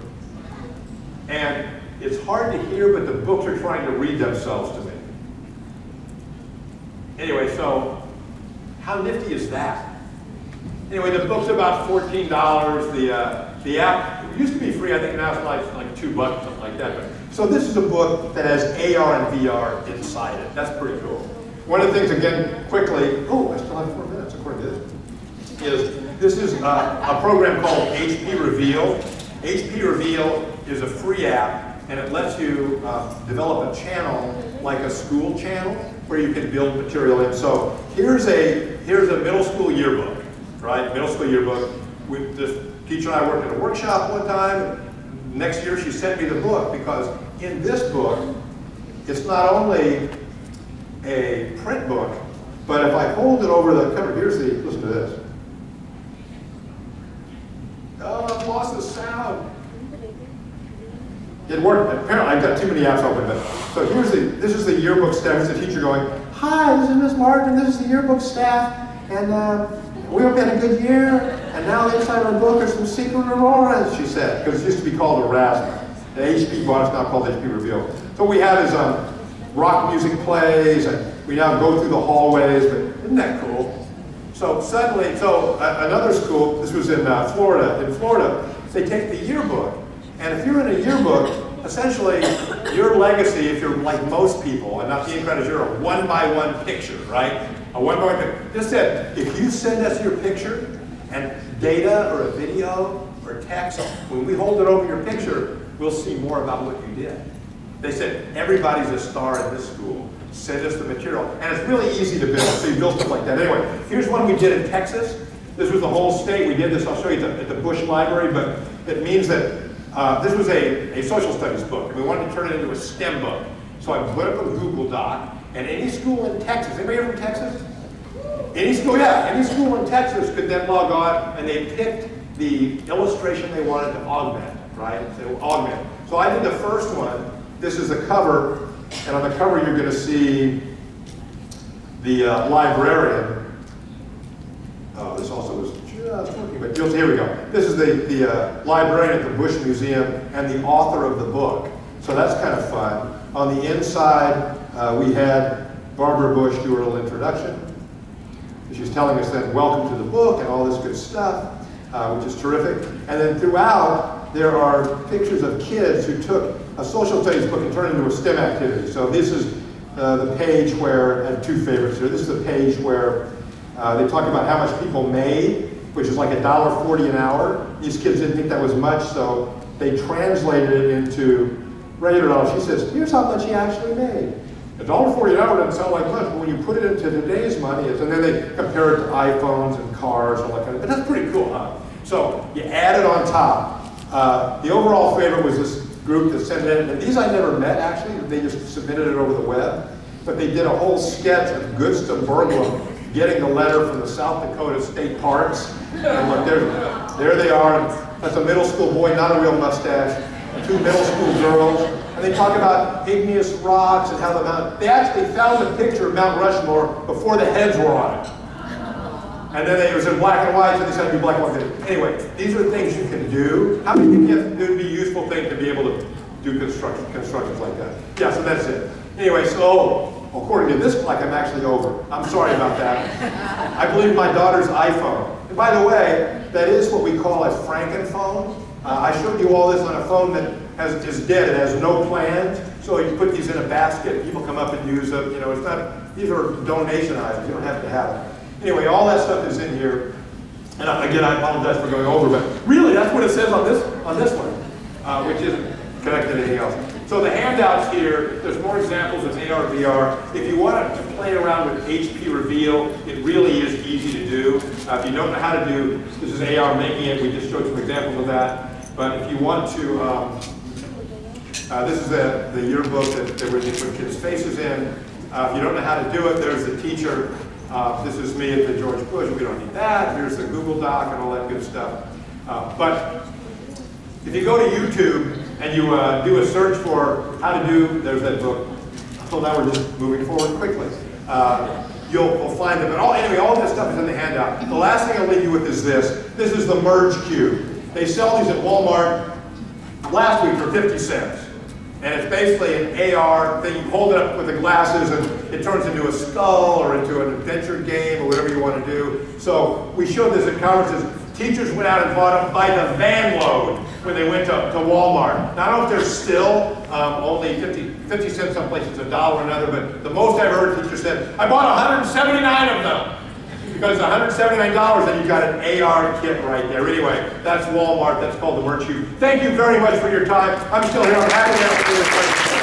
And it's hard to hear, but the books are trying to read themselves to me. Anyway, so how nifty is that? Anyway, the book's about $14. The app used to be free. I think now it's like $2, something like that. So this is a book that has AR and VR inside it. That's pretty cool. One of the things, again, quickly, oh, I still have 4 minutes according to this is a program called HP Reveal. HP Reveal is a free app, and it lets you develop a channel like a school channel where you can build material in. So here's a middle school yearbook, right? Middle school yearbook. With this teacher and I worked at a workshop one time. Next year she sent me the book because in this book, it's not only a print book, but if I hold it over the cover, listen to this. Oh, I've lost the sound. It worked. Apparently, I've got too many apps open. But so this is the yearbook staff. Here's the teacher going, "Hi, this is Miss Martin. This is the yearbook staff, and we hope you had a good year. And now inside our book are some secret auroras," she said, because it used to be called Erasmus. The HP bought it's now called HP Reveal. So what we have is rock music plays, and we now go through the hallways. But isn't that cool? So suddenly, another school. This was in Florida. In Florida, they take the yearbook. And if you're in a yearbook, essentially your legacy, if you're like most people, and not being credit, you're a 1-by-1 picture, right? A 1-by-1 picture. Just said, if you send us your picture and data or a video or text, when we hold it over your picture, we'll see more about what you did. They said, everybody's a star in this school. Send us the material. And it's really easy to build, so you build stuff like that. Anyway, here's one we did in Texas. This was the whole state. We did this, I'll show you at the Bush Library, but it means that this was a social studies book, and we wanted to turn it into a STEM book. So I put up a Google Doc, and any school in Texas, anybody here from Texas? Any school in Texas could then log on, and they picked the illustration they wanted to augment, right? So augment. So I did the first one. This is the cover, and on the cover you're going to see the librarian. Oh, this also was just working, but here we go. This is the librarian at the Bush Museum and the author of the book. So that's kind of fun. On the inside, we had Barbara Bush do her little introduction. She's telling us then, welcome to the book and all this good stuff, which is terrific. And then throughout, there are pictures of kids who took a social studies book and turned it into a STEM activity. So this is the page where, I have 2 favorites here. This is the page where they talk about how much people made, which is like $1.40 an hour. These kids didn't think that was much, so they translated it into regular dollars. She says, here's how much he actually made. $1.40 an hour doesn't sound like much, but when you put it into today's money, and then they compare it to iPhones and cars and all that kind of, but that's pretty cool, huh? So you add it on top. The overall favorite was this group that sent it in, and these I never met actually, they just submitted it over the web, but they did a whole sketch of Gustav Berglund getting the letter from the South Dakota State Parks. And look, there they are. That's a middle school boy, not a real mustache. 2 middle school girls. And they talk about igneous rocks and how the mountain. They actually found a picture of Mount Rushmore before the heads were on it. And then it was in black and white, so they said it'd be black and white. Anyway, these are things you can do. How many people have to do to be a useful thing to be able to do constructions like that? Yeah, so that's it. Anyway, so according to this clock, I'm actually over. I'm sorry about that. I believe my daughter's iPhone. And by the way, that is what we call a frankenphone. I showed you all this on a phone that is dead. It has no plans. So you put these in a basket. People come up and use them. You know, it's not. These are donation items. You don't have to have them. Anyway, all that stuff is in here. And again, I apologize for going over, but really, that's what it says on this one, which isn't connected to anything else. So the handouts here, there's more examples of AR, VR. If you want to play around with HP Reveal, it really is easy to do. If you don't know how to do, this is AR making it. We just showed some examples of that. But if you want to, this is the yearbook that we put kids' faces in. If you don't know how to do it, there's the teacher. This is me at the George Bush. We don't need that. Here's the Google Doc and all that good stuff. But if you go to YouTube and you do a search for how to do, there's that book. So now we're just moving forward quickly. You'll find it. But anyway, all of this stuff is in the handout. The last thing I'll leave you with is this. This is the Merge Cube. They sell these at Walmart last week for 50 cents. And it's basically an AR thing. You hold it up with the glasses and it turns into a skull or into an adventure game or whatever you want to do. So we showed this at conferences. Teachers went out and bought them by the van load when they went to Walmart. Now, I don't know if they're still only 50 cents some places, $1 another, but the most I've heard teachers said, I bought 179 of them. Because $179, then you've got an AR kit right there. Anyway, that's Walmart. That's called the Merch U. Thank you very much for your time. I'm still here. I'm happy to answer your questions.